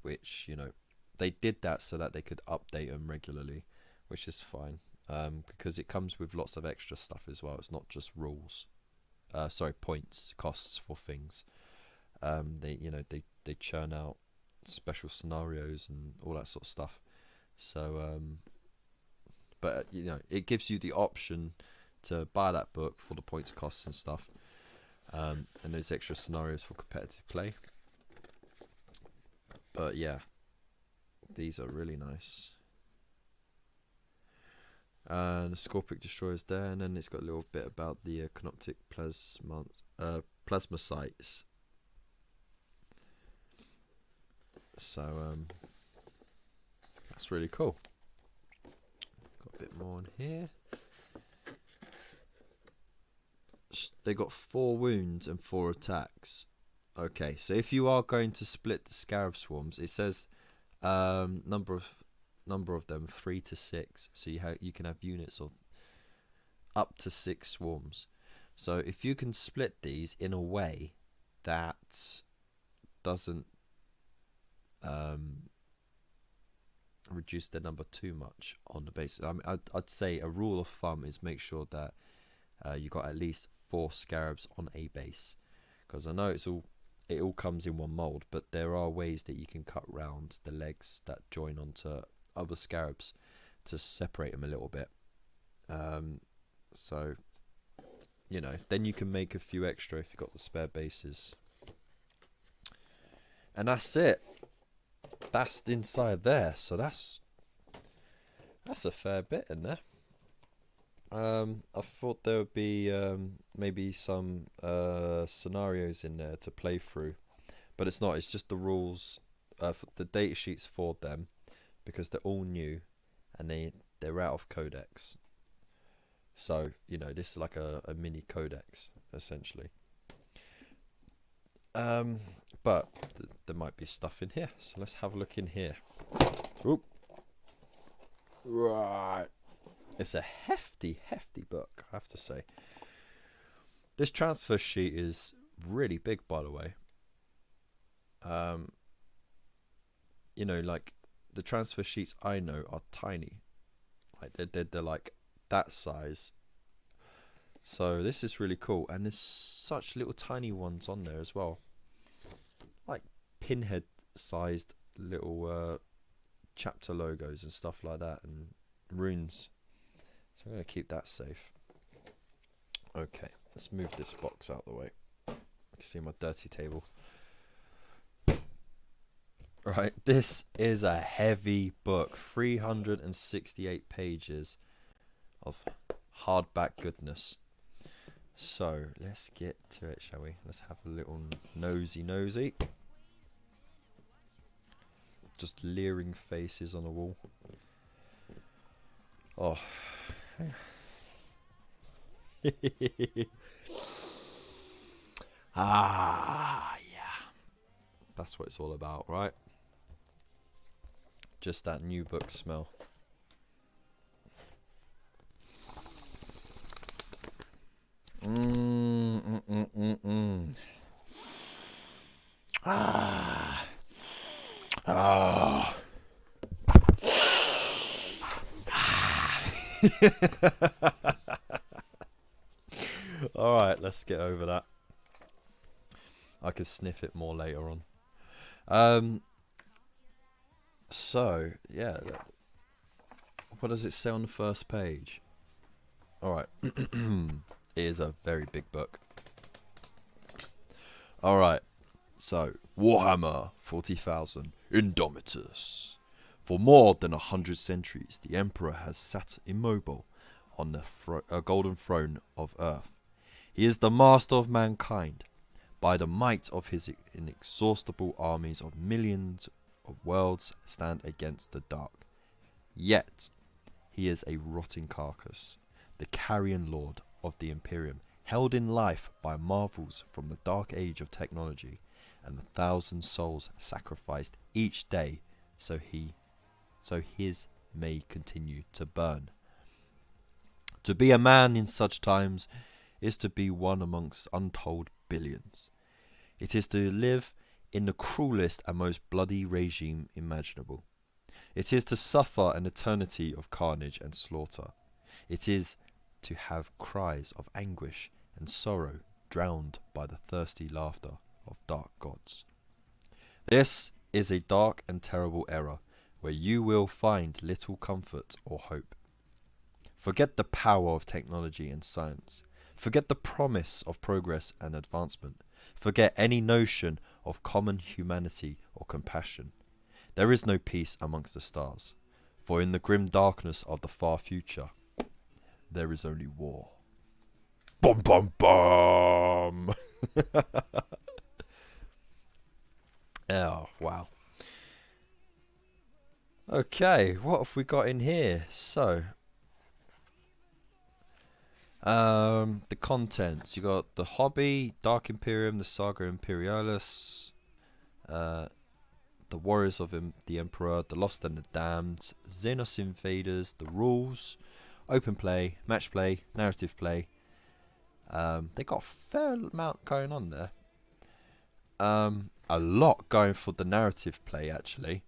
S1: which, you know, they did that so that they could update them regularly, which is fine, because it comes with lots of extra stuff as well. It's not just rules, points costs for things. They churn out special scenarios and all that sort of stuff. So but you know, it gives you the option to buy that book for the points costs and stuff, and those extra scenarios for competitive play. But yeah, these are really nice. And the Scorpic Destroyer's there, and then it's got a little bit about the Canoptic Plasmacytes. So that's really cool. Got a bit more in here. They got 4 wounds and 4 attacks. Okay, so if you are going to split the Scarab Swarms, it says number of them 3 to 6. So you can have units of up to 6 swarms. So if you can split these in a way that doesn't reduce their number too much on the basis, I mean, I'd say a rule of thumb is make sure that you got at least 4 scarabs on a base, because I know it all comes in one mold, but there are ways that you can cut round the legs that join onto other scarabs to separate them a little bit. So, you know, then you can make a few extra if you've got the spare bases. And that's it. That's inside there. So that's a fair bit in there. I thought there would be maybe some scenarios in there to play through, but it's not. It's just the rules, for the data sheets for them, because they're all new and they're out of codex. So, you know, this is like a mini codex essentially. But there might be stuff in here, so let's have a look in here. Oop. Right. It's a hefty book, I have to say. This transfer sheet is really big, by the way. You know, like the transfer sheets I know are tiny. Like they're like that size. So this is really cool, and there's such little tiny ones on there as well. Like pinhead sized little chapter logos and stuff like that, and runes. So I'm going to keep that safe. Okay, let's move this box out of the way. You can see my dirty table. Right, this is a heavy book. 368 pages of hardback goodness. So, let's get to it, shall we? Let's have a little nosy. Just leering faces on the wall. Oh. Ah, yeah. That's what it's all about, right? Just that new book smell. Ah. Ah. Alright, let's get over that. I could sniff it more later on. So, yeah. What does it say on the first page? Alright. It is a very big book. Alright. So, Warhammer 40,000 Indomitus. For more than 100 centuries, the Emperor has sat immobile on the golden throne of Earth. He is the master of mankind. By the might of his inexhaustible armies of millions of worlds stand against the dark. Yet, he is a rotting carcass. the carrion lord of the Imperium, held in life by marvels from the dark age of technology, and 1,000 souls sacrificed each day so his may continue to burn. To be a man in such times is to be one amongst untold billions. It is to live in the cruelest and most bloody regime imaginable. It is to suffer an eternity of carnage and slaughter. It is to have cries of anguish and sorrow drowned by the thirsty laughter of dark gods. This is a dark and terrible era where you will find little comfort or hope. Forget the power of technology and science. Forget the promise of progress and advancement. Forget any notion of common humanity or compassion. There is no peace amongst the stars, for in the grim darkness of the far future, there is only war. Bum bum bum! Oh, wow. Okay, what have we got in here? So, the contents. You got the Hobby, Dark Imperium, the Saga Imperialis, the Warriors of the Emperor, the Lost and the Damned, Xenos Invaders, the Rules, Open Play, Match Play, Narrative Play. They got a fair amount going on there. A lot going for the narrative play, actually.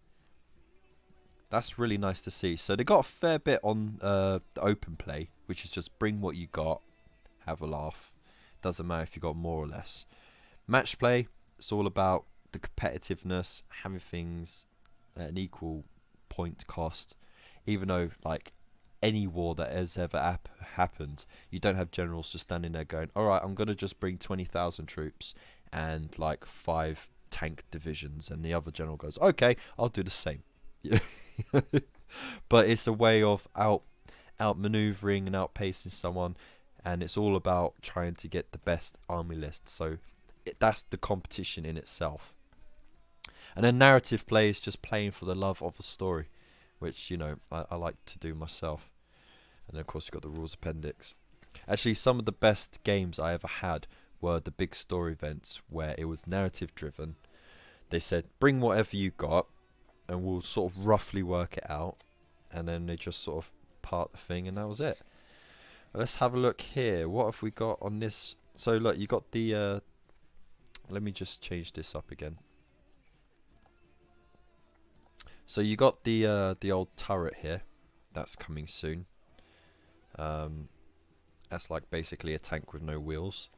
S1: That's really nice to see. So they got a fair bit on the open play, which is just bring what you got, have a laugh. Doesn't matter if you got more or less. Match play, it's all about the competitiveness, having things at an equal point cost. Even though, like, any war that has ever happened, you don't have generals just standing there going, alright, I'm going to just bring 20,000 troops and like 5 tank divisions, and the other general goes, okay, I'll do the same. But it's a way of outmaneuvering and outpacing someone, and it's all about trying to get the best army list. So that's the competition in itself. And then narrative play is just playing for the love of a story, which, you know, I like to do myself. And then of course you've got the rules appendix. Actually, some of the best games I ever had were the big story events where it was narrative driven. They said, bring whatever you got and we'll sort of roughly work it out. And then they just sort of part the thing, and that was it. Let's have a look here. What have we got on this? So look, you got the let me just change this up again. So you got the old turret here. That's coming soon. That's like basically a tank with no wheels.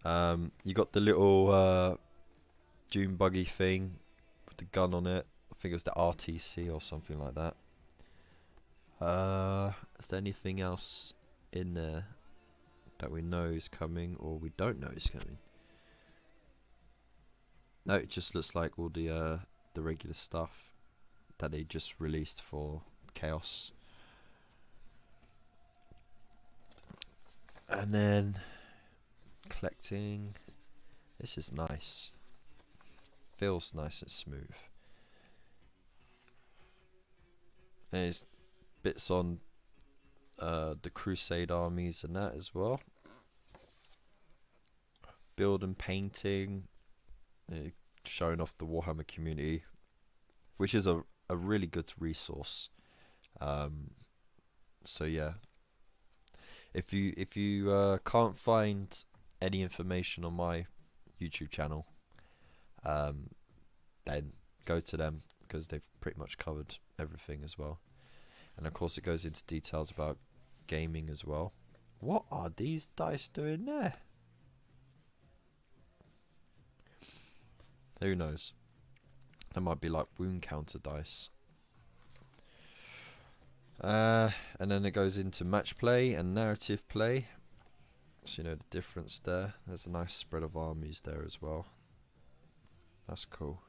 S1: You got the little dune buggy thing with the gun on it. I think it was the RTC or something like that. Is there anything else in there that we know is coming or we don't know is coming? No, it just looks like all the regular stuff that they just released for Chaos. And then collecting. This is nice. Feels nice and smooth. And there's bits on the Crusade armies and that as well. Build and painting. Showing off the Warhammer community, which is a really good resource. So yeah, if you can't find any information on my YouTube channel, then go to them because they've pretty much covered everything as well. And of course it goes into details about gaming as well. What are these dice doing there? Who knows? That might be like wound counter dice. And then it goes into match play and narrative play. So you know the difference there. There's a nice spread of armies there as well. That's cool.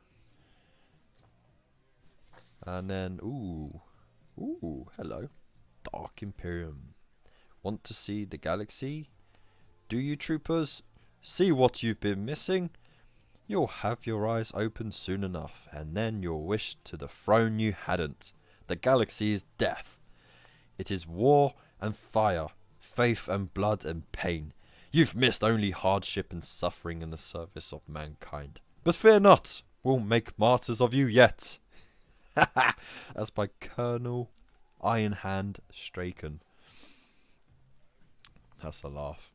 S1: And then, ooh, hello. Dark Imperium. Want to see the galaxy? Do you, troopers? See what you've been missing? You'll have your eyes open soon enough, and then you'll wish to the throne you hadn't. The galaxy is death. It is war and fire, faith and blood and pain. You've missed only hardship and suffering in the service of mankind. But fear not, we'll make martyrs of you yet. That's by Colonel Ironhand Straken. That's a laugh.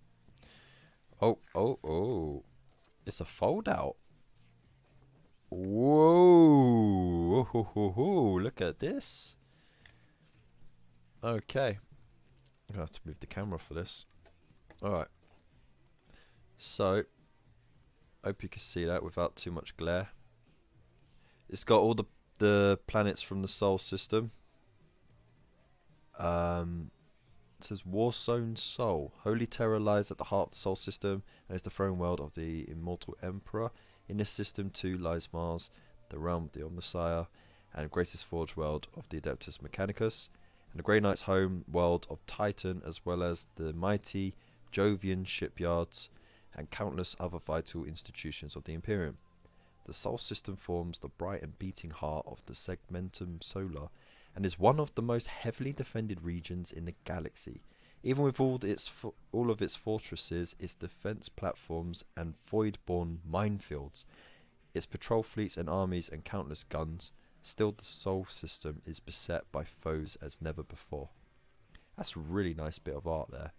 S1: Oh. It's a fold out. Whoa. Look at this. Okay. I'm going to have to move the camera for this. Alright. So, hope you can see that without too much glare. It's got all the planets from the Sol system. It says Warzone Sol. Holy Terror lies at the heart of the Sol system and is the throne world of the Immortal Emperor. In this system too lies Mars, the realm of the Omnissiah, and the greatest forge world of the Adeptus Mechanicus, and the Grey Knight's home world of Titan, as well as the mighty Jovian shipyards and countless other vital institutions of the Imperium. The Sol system forms the bright and beating heart of the Segmentum Solar, and is one of the most heavily defended regions in the galaxy. Even with all of its fortresses, its defense platforms, and void-born minefields, its patrol fleets and armies and countless guns, still the Sol system is beset by foes as never before. That's a really nice bit of art there.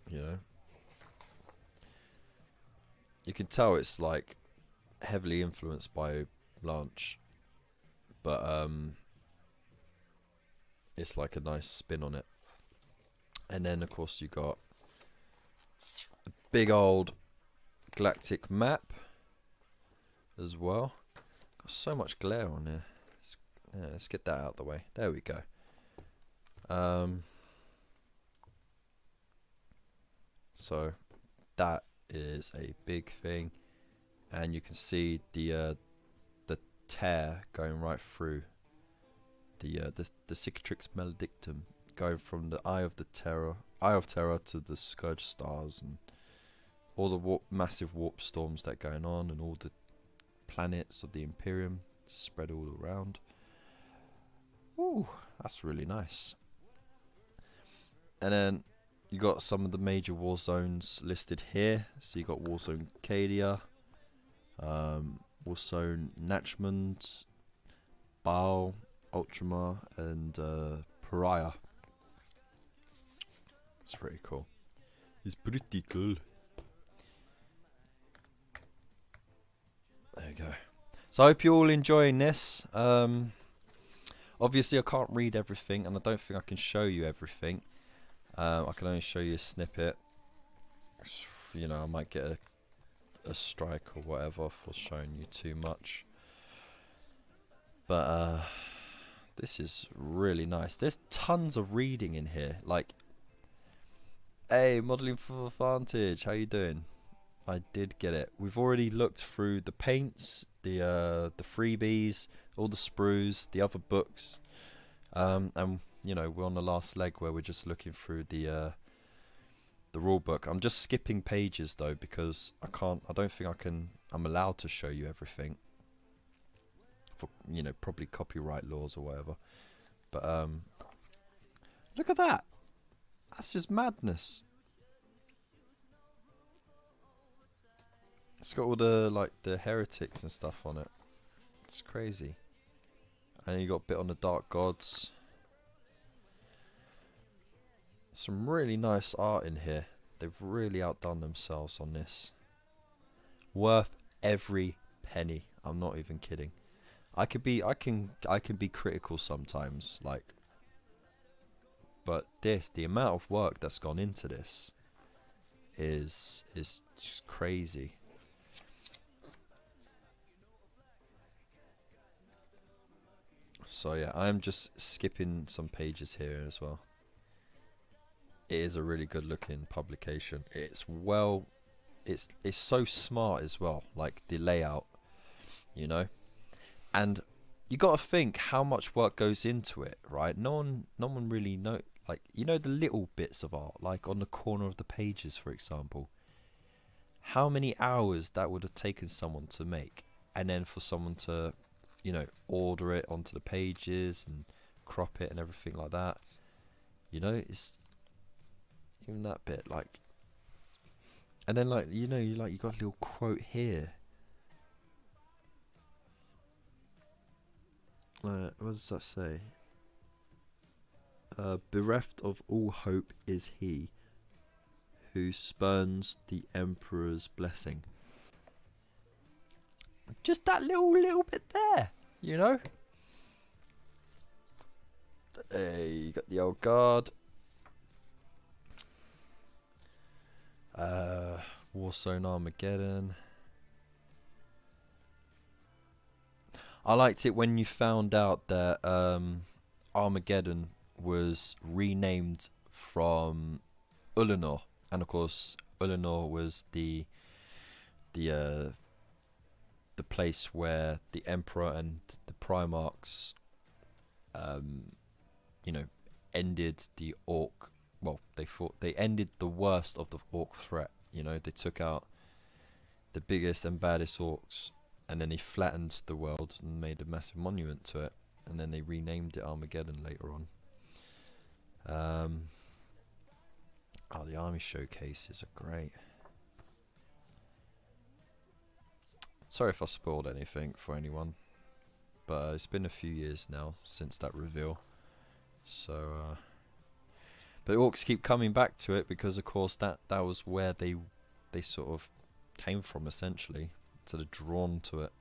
S1: You know, you can tell it's like heavily influenced by Blanche, but it's like a nice spin on it. And then of course you got a big old galactic map as well. Got so much glare on here. Let's get that out of the way. There we go. So that is a big thing, and you can see the tear going right through the Cicatrix Maledictum, going from the Eye of Terror to the Scourge Stars, and all the massive warp storms that are going on, and all the planets of the Imperium spread all around. Ooh, that's really nice. And then you got some of the major war zones listed here. So you got Warzone Cadia, Warzone Nachmund, Baal, Ultramar, and Pariah. It's pretty cool. It's pretty cool. There you go. So I hope you're all enjoying this. Obviously I can't read everything, and I don't think I can show you everything. I can only show you a snippet. You know, I might get a strike or whatever for showing you too much. But this is really nice. There's tons of reading in here. Like, hey, modeling for Vantage, how you doing? I did get it. We've already looked through the paints, the freebies, all the sprues, the other books, and you know, we're on the last leg where we're just looking through the rule book. I'm just skipping pages though, because I don't think I'm allowed to show you everything for, you know, probably copyright laws or whatever. But look at that. That's just madness. It's got all the heretics and stuff on it. It's crazy. And you got a bit on the Dark Gods. Some really nice art in here. They've really outdone themselves on this. Worth every penny. I'm not even kidding. I can be critical sometimes, like, but the amount of work that's gone into this is just crazy. So yeah, I'm just skipping some pages here as well. It is a really good looking publication. It's so smart as well, like the layout, you know. And you got to think how much work goes into it, right? No one really know, like, you know, the little bits of art, like on the corner of the pages, for example. How many hours that would have taken someone to make, and then for someone to, you know, order it onto the pages and crop it and everything like that. You know, it's even that bit like, and then like you got a little quote here. What does that say? Bereft of all hope is he who spurns the emperor's blessing. Just that little bit there, you know. You got the old guard. Warzone Armageddon. I liked it when you found out that Armageddon was renamed from Ulanor, and of course Ulanor was the place where the Emperor and the Primarchs, ended the Orc. Well, they ended the worst of the Orc threat. You know, they took out the biggest and baddest Orcs, and then they flattened the world and made a massive monument to it, and then they renamed it Armageddon later on. The army showcases are great. Sorry if I spoiled anything for anyone, but it's been a few years now since that reveal. So, but Orcs keep coming back to it because, of course, that was where they sort of came from, essentially. So they're drawn to it.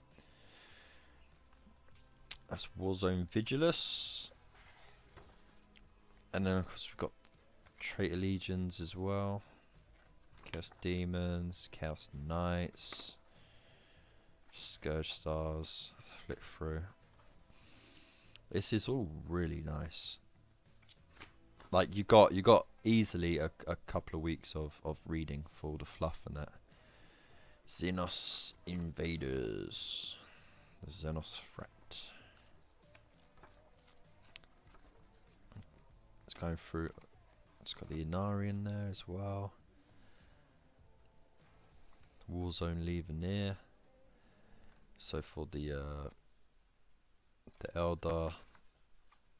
S1: That's Warzone Vigilus. And then, of course, we've got Traitor Legions as well. Chaos Demons, Chaos Knights, Scourge Stars. Let's flick through. This is all really nice. Like, you got easily a couple of weeks of reading for all the fluff and that. Xenos Invaders. The Xenos Threat. It's going through. It's got the Inari in there as well. Warzone Legionnaire. So for the Eldar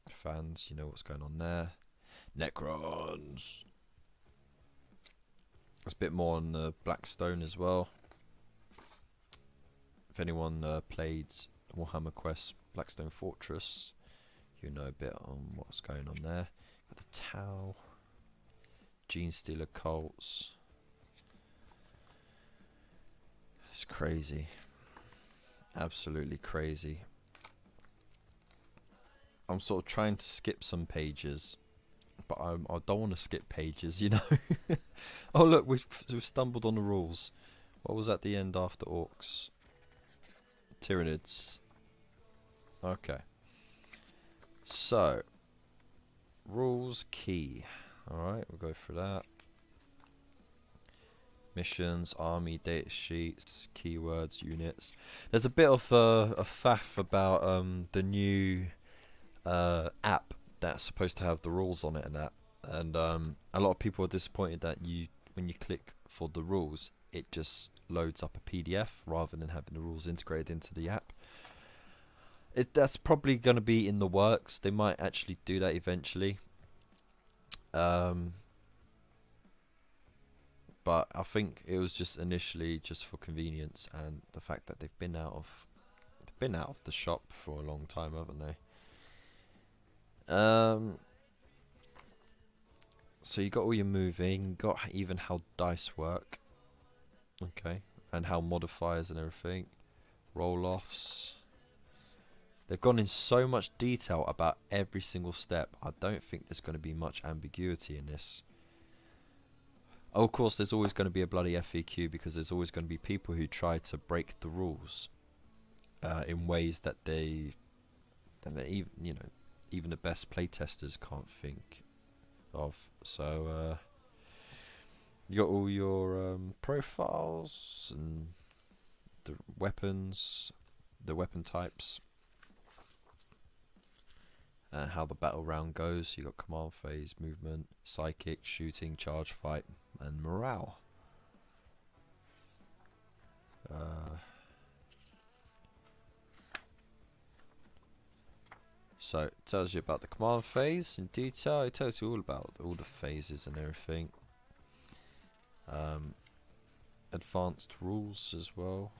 S1: fans, you know what's going on there. Necrons. There's a bit more on the Blackstone as well. If anyone played Warhammer Quest Blackstone Fortress, you know a bit on what's going on there. Got the Tau, Gene Stealer Cults. It's crazy. Absolutely crazy. I'm sort of trying to skip some pages, but I don't want to skip pages, you know. Oh look, we've stumbled on the rules. What was at the end after Orcs? Tyranids. Okay. So, rules key. Alright, we'll go through that. Missions, army, data sheets, keywords, units. There's a bit of a faff about the new app that's supposed to have the rules on it and that. And a lot of people are disappointed that when you click for the rules, it just loads up a PDF rather than having the rules integrated into the app. That's probably going to be in the works. They might actually do that eventually. But I think it was just initially just for convenience and the fact that they've been out of the shop for a long time, haven't they? So you got all your moving, got even how dice work, okay, and how modifiers and everything, roll-offs. They've gone in so much detail about every single step. I don't think there's going to be much ambiguity in this. Oh, of course, there's always going to be a bloody FAQ because there's always going to be people who try to break the rules in ways that even the best playtesters can't think of. So you got all your profiles and the weapons, the weapon types, how the battle round goes. You got command phase, movement, psychic, shooting, charge, fight, and morale. So it tells you about the command phase in detail. It tells you all about all the phases and everything. Advanced rules as well.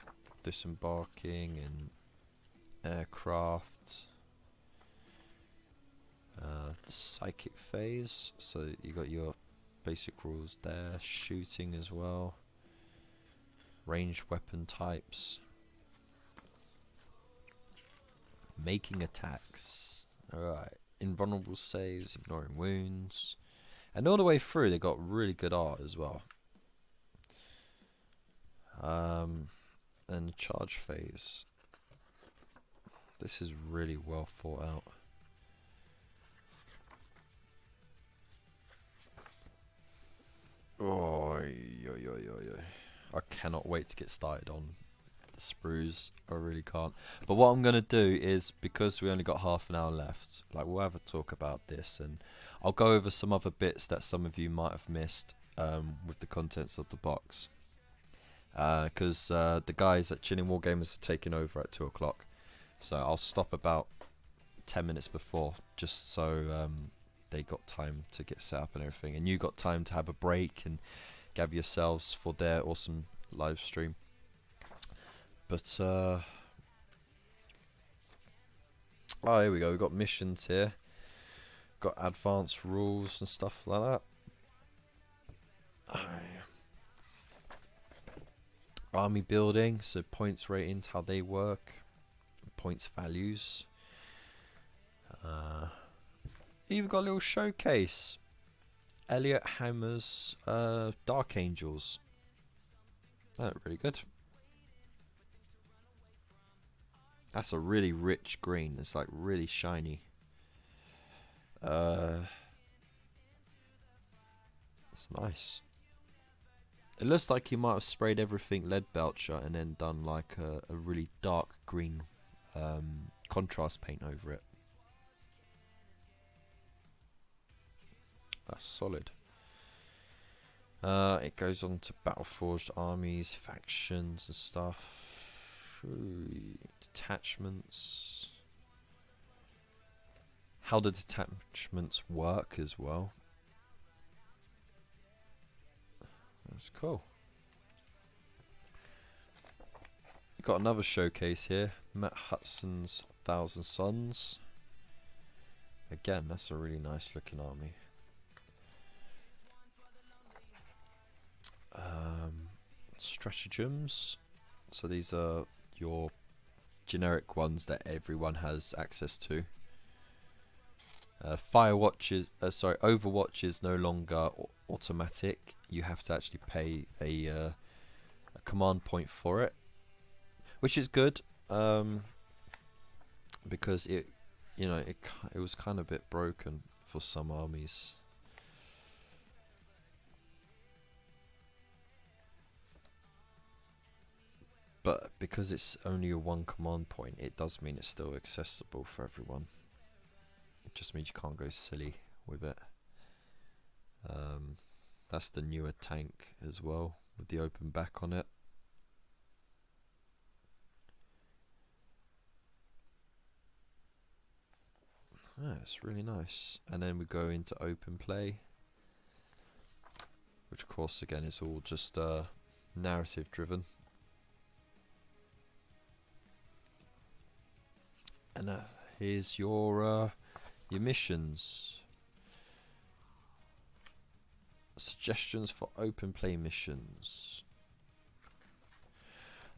S1: Disembarking and aircraft. The psychic phase. So you got your basic rules there. Shooting as well. Ranged weapon types. Making attacks. Alright. Invulnerable saves, ignoring wounds. And all the way through they got really good art as well. And the charge phase. This is really well thought out. Oh, I cannot wait to get started on the sprues. I really can't. But what I'm going to do is, because we only got half an hour left, like we'll have a talk about this, and I'll go over some other bits that some of you might have missed with the contents of the box. Because the guys at Chilling Wargamers are taking over at 2 o'clock. So I'll stop about 10 minutes before, just so they got time to get set up and everything, and you got time to have a break and gather yourselves for their awesome live stream. But oh, here we go. We've got missions here. Got advanced rules and stuff like that. Army building, so points ratings, how they work, points values. You've got a little showcase. Elliot Hammer's Dark Angels. That look really good. That's a really rich green. It's like really shiny. It's nice. It looks like he might have sprayed everything lead belcher and then done like a really dark green contrast paint over it. That's solid. It goes on to Battleforged armies, factions and stuff. Ooh, detachments. How the detachments work as well. That's cool. You've got another showcase here. Matt Hudson's 1,000 Suns. Again, that's a really nice looking army. Stratagems. So these are your generic ones that everyone has access to. Overwatch is no longer automatic. You have to actually pay a command point for it, which is good, because it was kind of a bit broken for some armies. But because it's only a one command point, it does mean it's still accessible for everyone. It just means you can't go silly with it. That's the newer tank as well, with the open back on it. It's really nice. And then we go into open play, which of course again is all just narrative driven. And here's your missions. Suggestions for open play missions.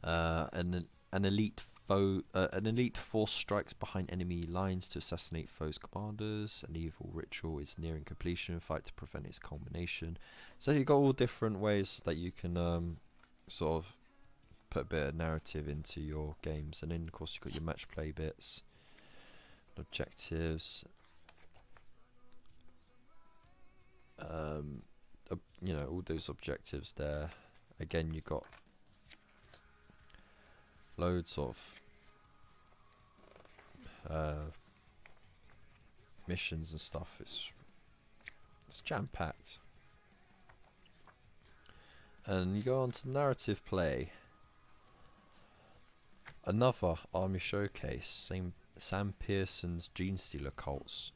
S1: An elite force strikes behind enemy lines to assassinate foes' commanders. An evil ritual is nearing completion. Fight to prevent its culmination. So you've got all different ways that you can sort of put a bit of narrative into your games, and then of course you've got your match play bits, objectives, all those objectives there. Again, you've got loads of missions and stuff. It's jam-packed. And you go on to narrative play. Another army showcase, Sam Pearson's Gene Stealer Colts.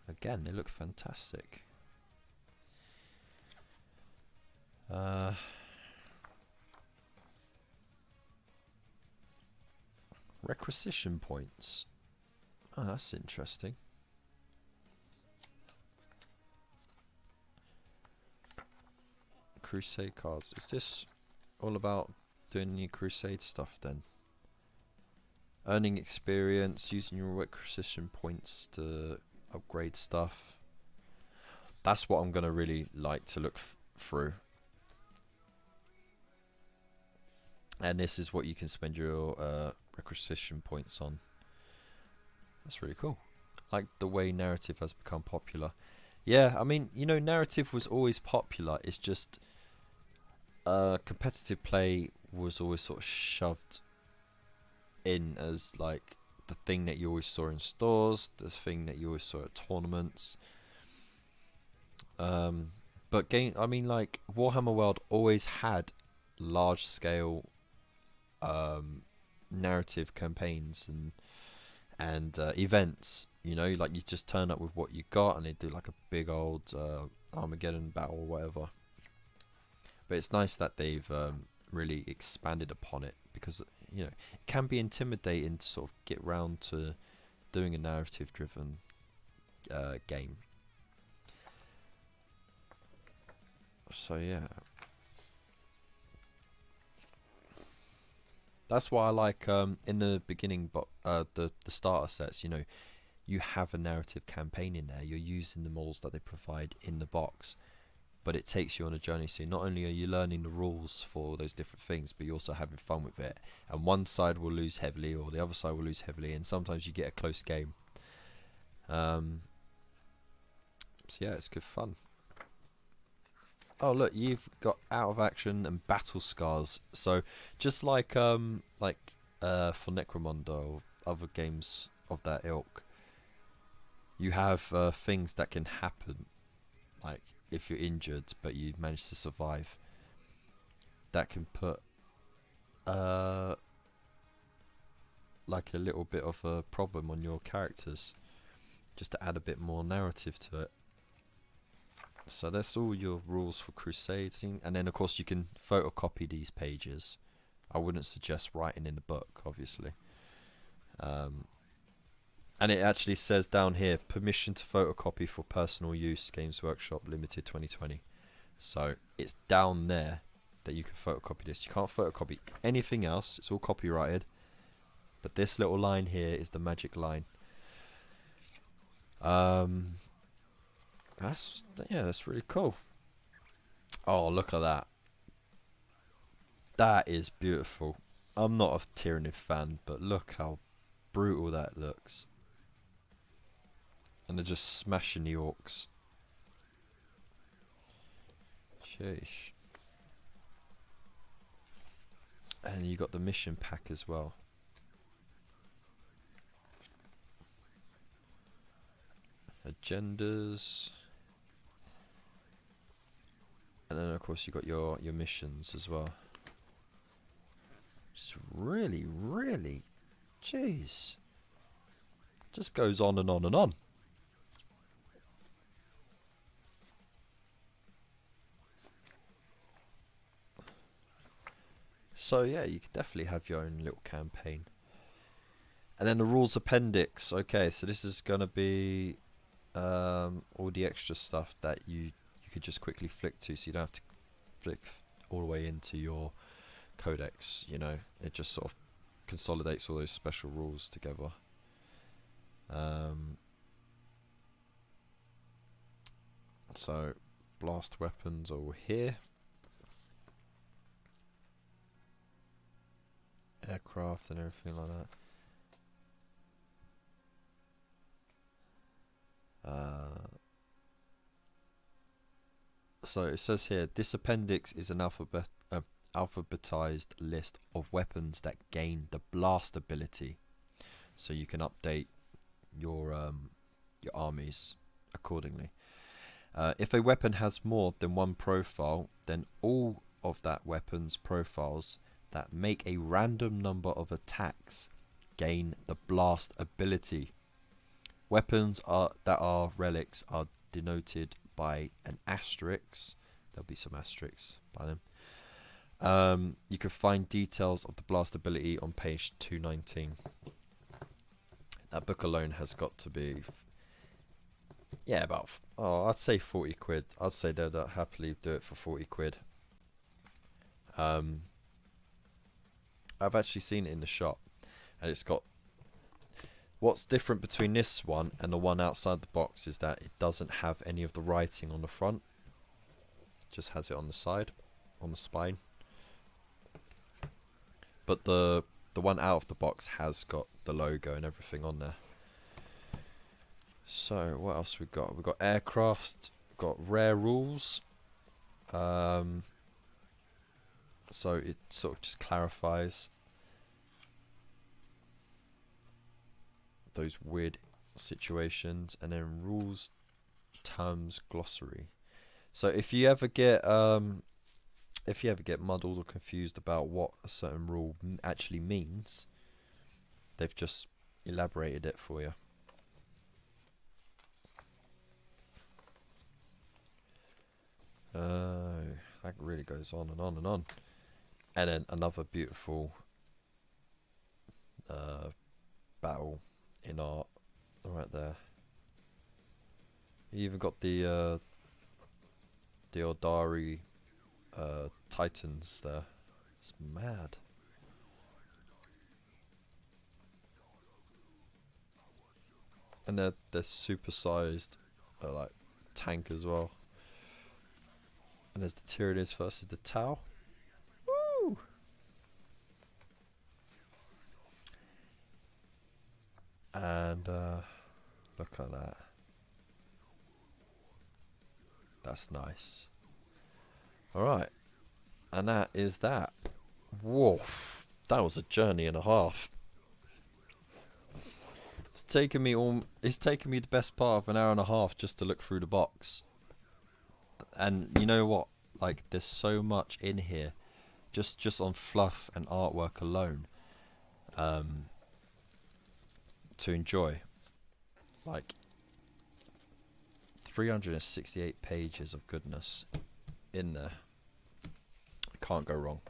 S1: Again, they look fantastic. Requisition points. Oh, that's interesting. Crusade cards. Is this all about doing any Crusade stuff then? Earning experience, using your requisition points to upgrade stuff. That's what I'm going to really like to look through. And this is what you can spend your requisition points on. That's really cool. Like the way narrative has become popular. Yeah, I mean, you know, narrative was always popular. It's just competitive play was always sort of shoved in as like the thing that you always saw in stores, the thing that you always saw at tournaments. But I mean, like Warhammer World always had large scale narrative campaigns and events. You know, like you just turn up with what you got, and they do like a big old Armageddon battle or whatever. But it's nice that they've really expanded upon it, because you know it can be intimidating to sort of get round to doing a narrative-driven game. So yeah, that's why I like in the beginning, but the starter sets. You know, you have a narrative campaign in there. You're using the models that they provide in the box, but it takes you on a journey. So not only are you learning the rules for those different things, but you're also having fun with it. And one side will lose heavily, or the other side will lose heavily, and sometimes you get a close game. So yeah, it's good fun. Oh look, you've got out of action and battle scars. So just like for Necromunda or other games of that ilk, you have things that can happen, like if you're injured but you manage to survive, that can put like a little bit of a problem on your characters, just to add a bit more narrative to it. So that's all your rules for Crusading, and then of course you can photocopy these pages. I wouldn't suggest writing in the book, obviously. And it actually says down here, permission to photocopy for personal use, Games Workshop Limited 2020. So it's down there that you can photocopy this. You can't photocopy anything else, it's all copyrighted. But this little line here is the magic line. That's really cool. Oh, look at that. That is beautiful. I'm not a Tyranid fan, but look how brutal that looks. And they're just smashing the orcs. Sheesh. And you got the mission pack as well. Agendas. And then of course you got your missions as well. It's really, really, jeez, just goes on and on and on. So yeah, you could definitely have your own little campaign. And then the rules appendix. Okay, so this is gonna be all the extra stuff that you could just quickly flick to, so you don't have to flick all the way into your codex. You know, it just sort of consolidates all those special rules together. So blast weapons over here, aircraft and everything like that. So it says here, this appendix is an alphabetized list of weapons that gain the blast ability, so you can update your armies accordingly. If a weapon has more than one profile, then all of that weapon's profiles that make a random number of attacks gain the blast ability. Weapons that are relics are denoted by an asterisk. There'll be some asterisks by them. You can find details of the blast ability on page 219. That book alone has got to be, yeah, about, I'd say 40 quid. I'd say they'd happily do it for 40 quid. I've actually seen it in the shop, and it's got, what's different between this one and the one outside the box is that it doesn't have any of the writing on the front. It just has it on the side, on the spine. But the one out of the box has got the logo and everything on there. So what else we got? We've got aircraft, got rare rules. So it sort of just clarifies those weird situations, and then rules, terms, glossary. So if you ever get muddled or confused about what a certain rule actually means, they've just elaborated it for you. That really goes on and on and on. And then another beautiful battle in art right there. You even got the Ordari Titans there. It's mad. And they're supersized, like tank as well. And there's the Tyrannus versus the Tau. Woo! And look at that. That's nice. Alright. And that is that. Woof. That was a journey and a half. It's taken me the best part of an hour and a half just to look through the box. And you know what? Like, there's so much in here, just on fluff and artwork alone, to enjoy. Like, 368 pages of goodness in there. Can't go wrong.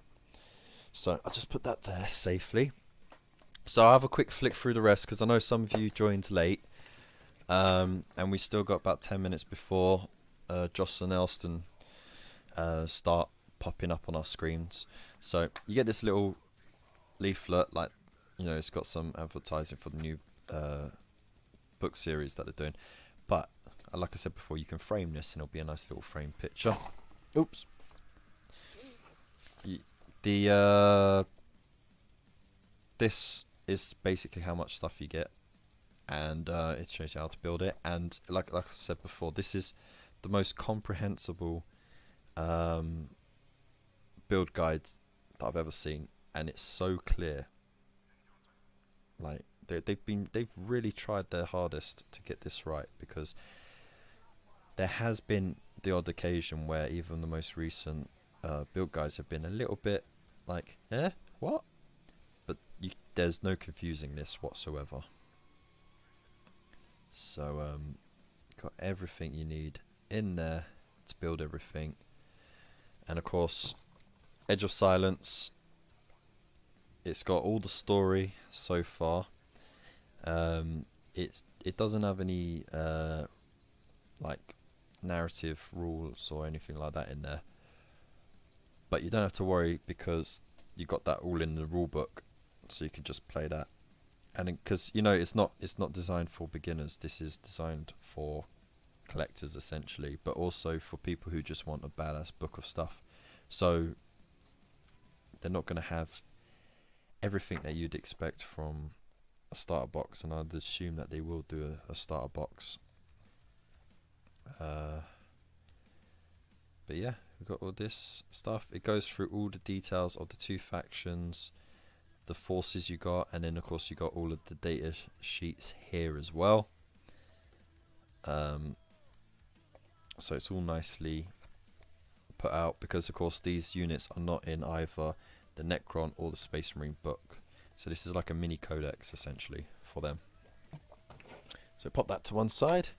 S1: So I'll just put that there safely. So I'll have a quick flick through the rest, because I know some of you joined late, and we still got about 10 minutes before Joss and Elston start popping up on our screens. So you get this little leaflet, like, you know, it's got some advertising for the new book series that they're doing. But like I said before, you can frame this and it'll be a nice little frame picture. Oops. This is basically how much stuff you get, and it shows you how to build it. And like I said before, this is the most comprehensible build guide that I've ever seen, and it's so clear. Like they've really tried their hardest to get this right, because there has been the odd occasion where even the most recent build guides have been a little bit like, what? But there's no confusing this whatsoever. So got everything you need in there to build everything. And of course, Edge of Silence, it's got all the story so far. It doesn't have any like narrative rules or anything like that in there, but you don't have to worry, because you got that all in the rule book, so you can just play that. And because, you know, it's not designed for beginners, this is designed for collectors essentially, but also for people who just want a badass book of stuff. So they're not going to have everything that you'd expect from a starter box, and I'd assume that they will do a starter box. But yeah, we've got all this stuff. It goes through all the details of the two factions, the forces you got, and then of course you got all of the data sheets here as well. So it's all nicely put out, because of course these units are not in either the Necron or the Space Marine book. So this is like a mini codex essentially for them. So pop that to one side.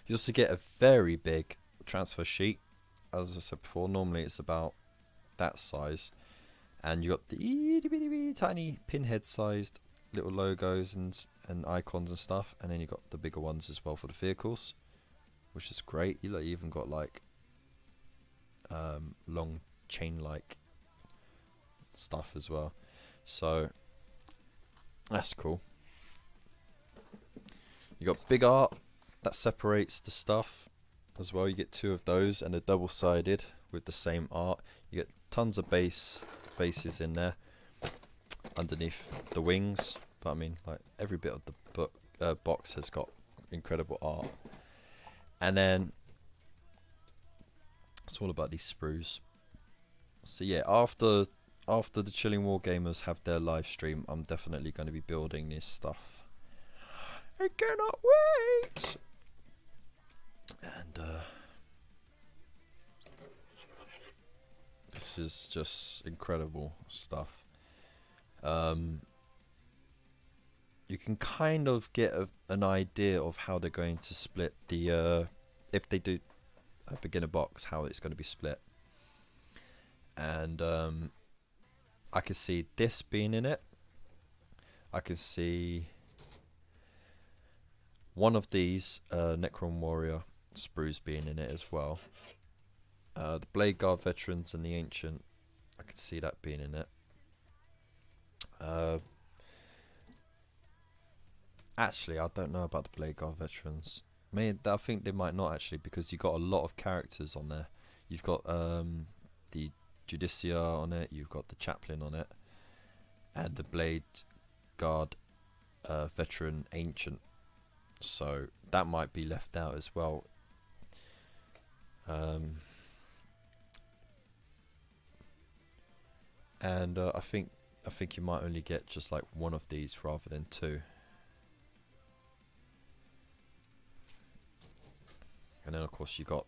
S1: You also get a very big transfer sheet. As I said before, normally it's about that size, and you got the itty bitty tiny pinhead sized little logos and icons and stuff, and then you got the bigger ones as well for the vehicles, which is great. You even got like long chain like stuff as well, so that's cool. You got big art that separates the stuff as well. You get 2 of those, and a double-sided with the same art. You get tons of bases in there underneath the wings, but I mean, like, every bit of the box has got incredible art. And then it's all about these sprues. So yeah, after the Chilling Wargamers have their live stream, I'm definitely going to be building this stuff. I cannot wait. And this is just incredible stuff. You can kind of get an idea of how they're going to split the if they do a beginner box, how it's going to be split. And I can see this being in it. I can see one of these Necron Warrior sprues being in it as well. The Blade Guard Veterans and the Ancient, I could see that being in it. Actually, I don't know about the Blade Guard Veterans. I think they might not actually, because you've got a lot of characters on there. You've got the Judicia on it, you've got the Chaplain on it, and the Blade Guard Veteran Ancient. So that might be left out as well. And I think you might only get just like one of these rather than 2. And then of course you got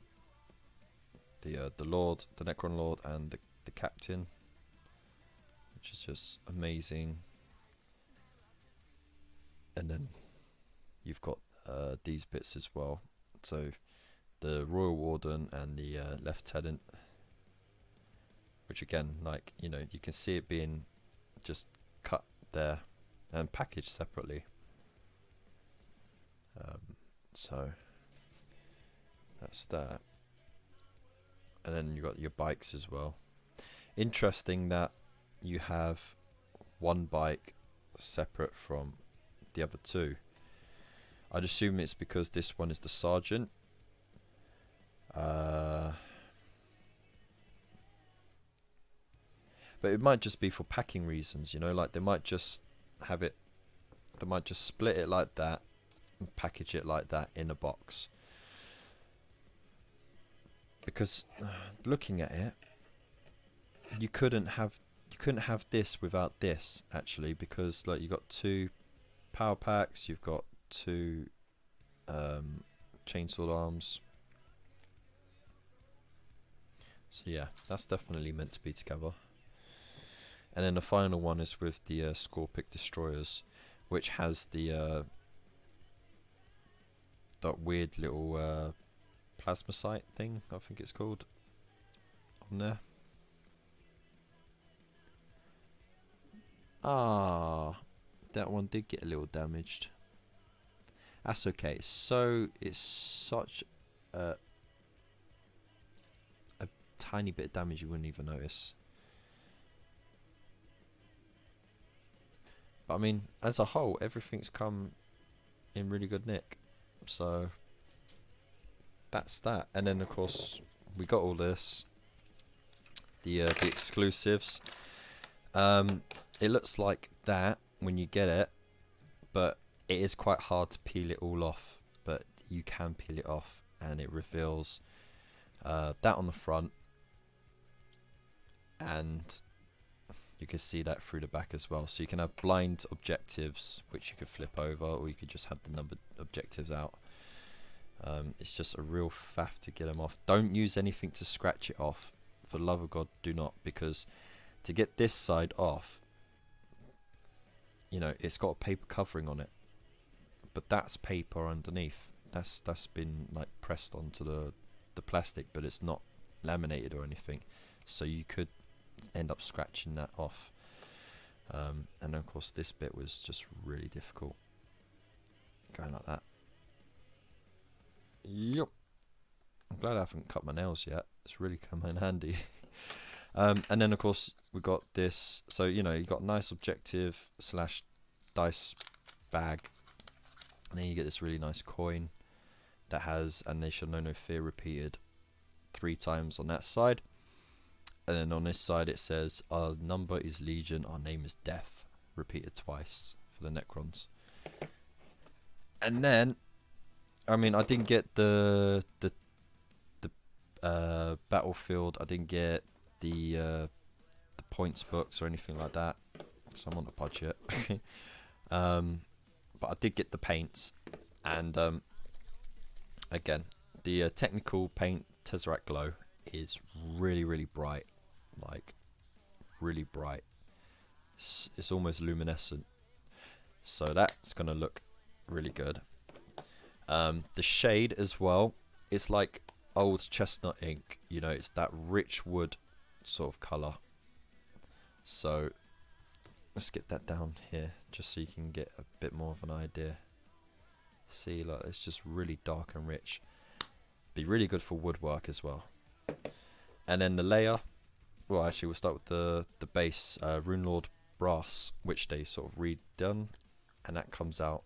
S1: the Lord, the Necron Lord, and the Captain, which is just amazing. And then you've got these bits as well. So the Royal Warden and the Lieutenant, which again, like, you know, you can see it being just cut there and packaged separately. So that's that. And then you got your bikes as well. Interesting that you have one bike separate from the other 2. I'd assume it's because this one is the Sergeant. But it might just be for packing reasons, you know, like they might just have it, they might just split it like that and package it like that in a box. Because looking at it, you couldn't have this without this actually, because like you got 2 power packs, you've got 2 chainsaw arms. So yeah, that's definitely meant to be together. And then the final one is with the Scorpic Destroyers, which has the that weird little plasma sight thing, I think it's called, on there. Ah, that one did get a little damaged. That's okay. So it's such a tiny bit of damage you wouldn't even notice. But I mean, as a whole, everything's come in really good nick. So that's that. And then of course we got all this, the exclusives. It looks like that when you get it, but it is quite hard to peel it all off. But you can peel it off, and it reveals that on the front, and you can see that through the back as well. So you can have blind objectives, which you could flip over, or you could just have the numbered objectives out. It's just a real faff to get them off. Don't use anything to scratch it off. For the love of God, do not, because to get this side off, you know, it's got a paper covering on it, but that's paper underneath. That's been like pressed onto the plastic, but it's not laminated or anything, so you could end up scratching that off. And of course this bit was just really difficult, going like that. Yep. I'm glad I haven't cut my nails yet. It's really come in handy. And then of course we got this, so you know, you got a nice objective slash dice bag, and then you get this really nice coin that has "and they shall know no fear" repeated 3 times on that side. And then on this side it says, "Our number is Legion, our name is Death," repeated twice for the Necrons. And then, I mean, I didn't get the battlefield. I didn't get the points books or anything like that, because I'm on a budget. But I did get the paints, and again, the technical paint Tesseract Glow is really bright, like really bright. It's almost luminescent, so that's gonna look really good. The shade as well, it's like old chestnut ink, you know, it's that rich wood sort of colour. So let's get that down here just so you can get a bit more of an idea. See, like, it's just really dark and rich. Be really good for woodwork as well. And then the layer, well, actually we'll start with the base, Rune Lord Brass, which they sort of redone, and that comes out,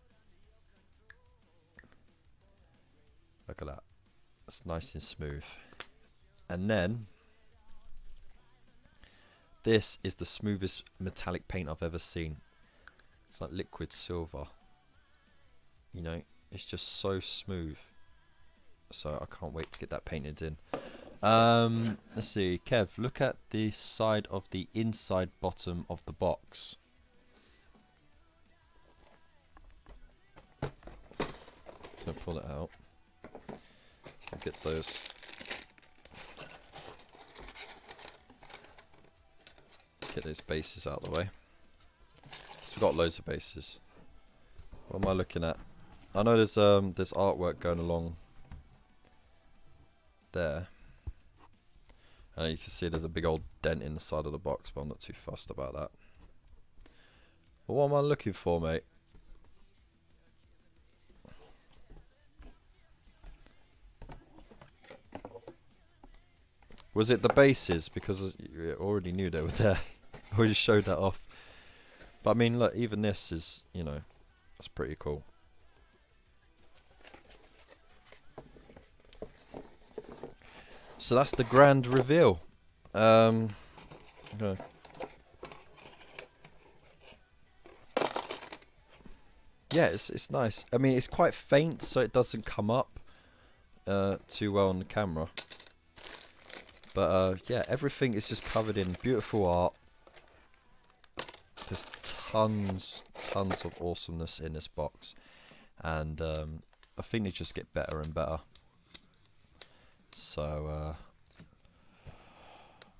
S1: look at that, it's nice and smooth. And then this is the smoothest metallic paint I've ever seen. It's like liquid silver, you know, it's just so smooth. So I can't wait to get that painted in. Let's see, Kev, look at the side of the inside bottom of the box. So pull it out. I'll get those. Get those bases out of the way. So we've got loads of bases. What am I looking at? I know there's artwork going along there. And you can see there's a big old dent in the side of the box, but I'm not too fussed about that. But what am I looking for, mate? Was it the bases? Because you already knew they were there. I already showed that off. But I mean, look, even this is, you know, that's pretty cool. So that's the grand reveal. Okay. Yeah, it's nice. I mean, it's quite faint, so it doesn't come up too well on the camera. But yeah, everything is just covered in beautiful art. There's tons of awesomeness in this box, and I think they just get better and better. So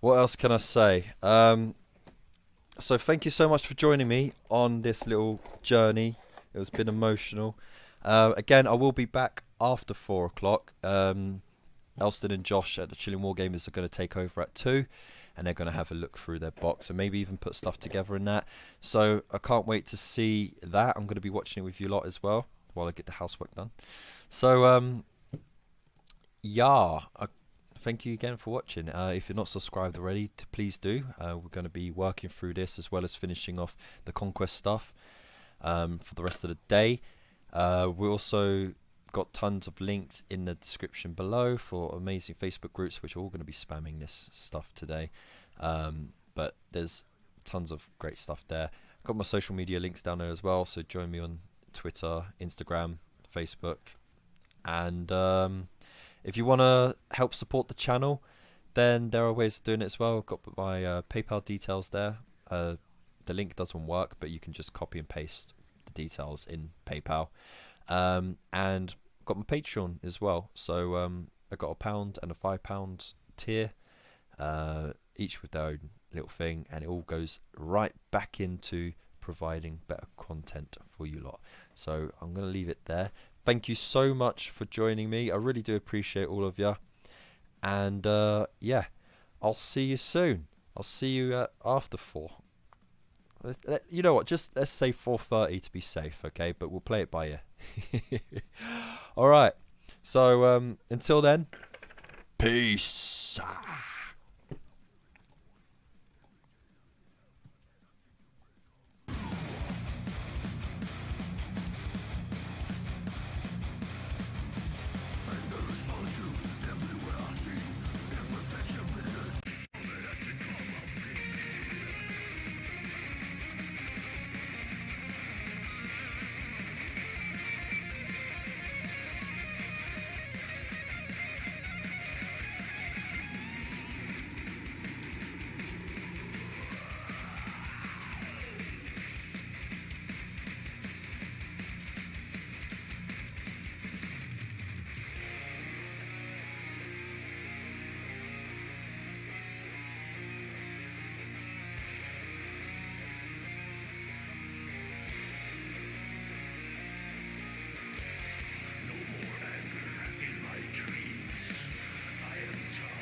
S1: what else can I say? So thank you so much for joining me on this little journey. It has been emotional. Again, I will be back after 4 o'clock. Elston and Josh at the Chilling Wargamers are going to take over at 2, and they're going to have a look through their box and maybe even put stuff together in that. So I can't wait to see that. I'm going to be watching it with you lot as well while I get the housework done. So yeah, thank you again for watching. If you're not subscribed already, please do. We're going to be working through this as well as finishing off the Conquest stuff for the rest of the day. We also got tons of links in the description below for amazing Facebook groups, which are all going to be spamming this stuff today. But there's tons of great stuff there. Got my social media links down there as well, so join me on Twitter, Instagram, Facebook, and if you want to help support the channel, then there are ways of doing it as well. I've got my PayPal details there. The link doesn't work, but you can just copy and paste the details in PayPal. And got my Patreon as well. So I got £1 and a £5 tier, each with their own little thing, and it all goes right back into providing better content for you lot. So I'm going to leave it there. Thank you so much for joining me. I really do appreciate all of you. And yeah, I'll see you soon. I'll see you after 4. You know what? Just let's say 4:30 to be safe, okay? But we'll play it by ear. All right. So until then, peace.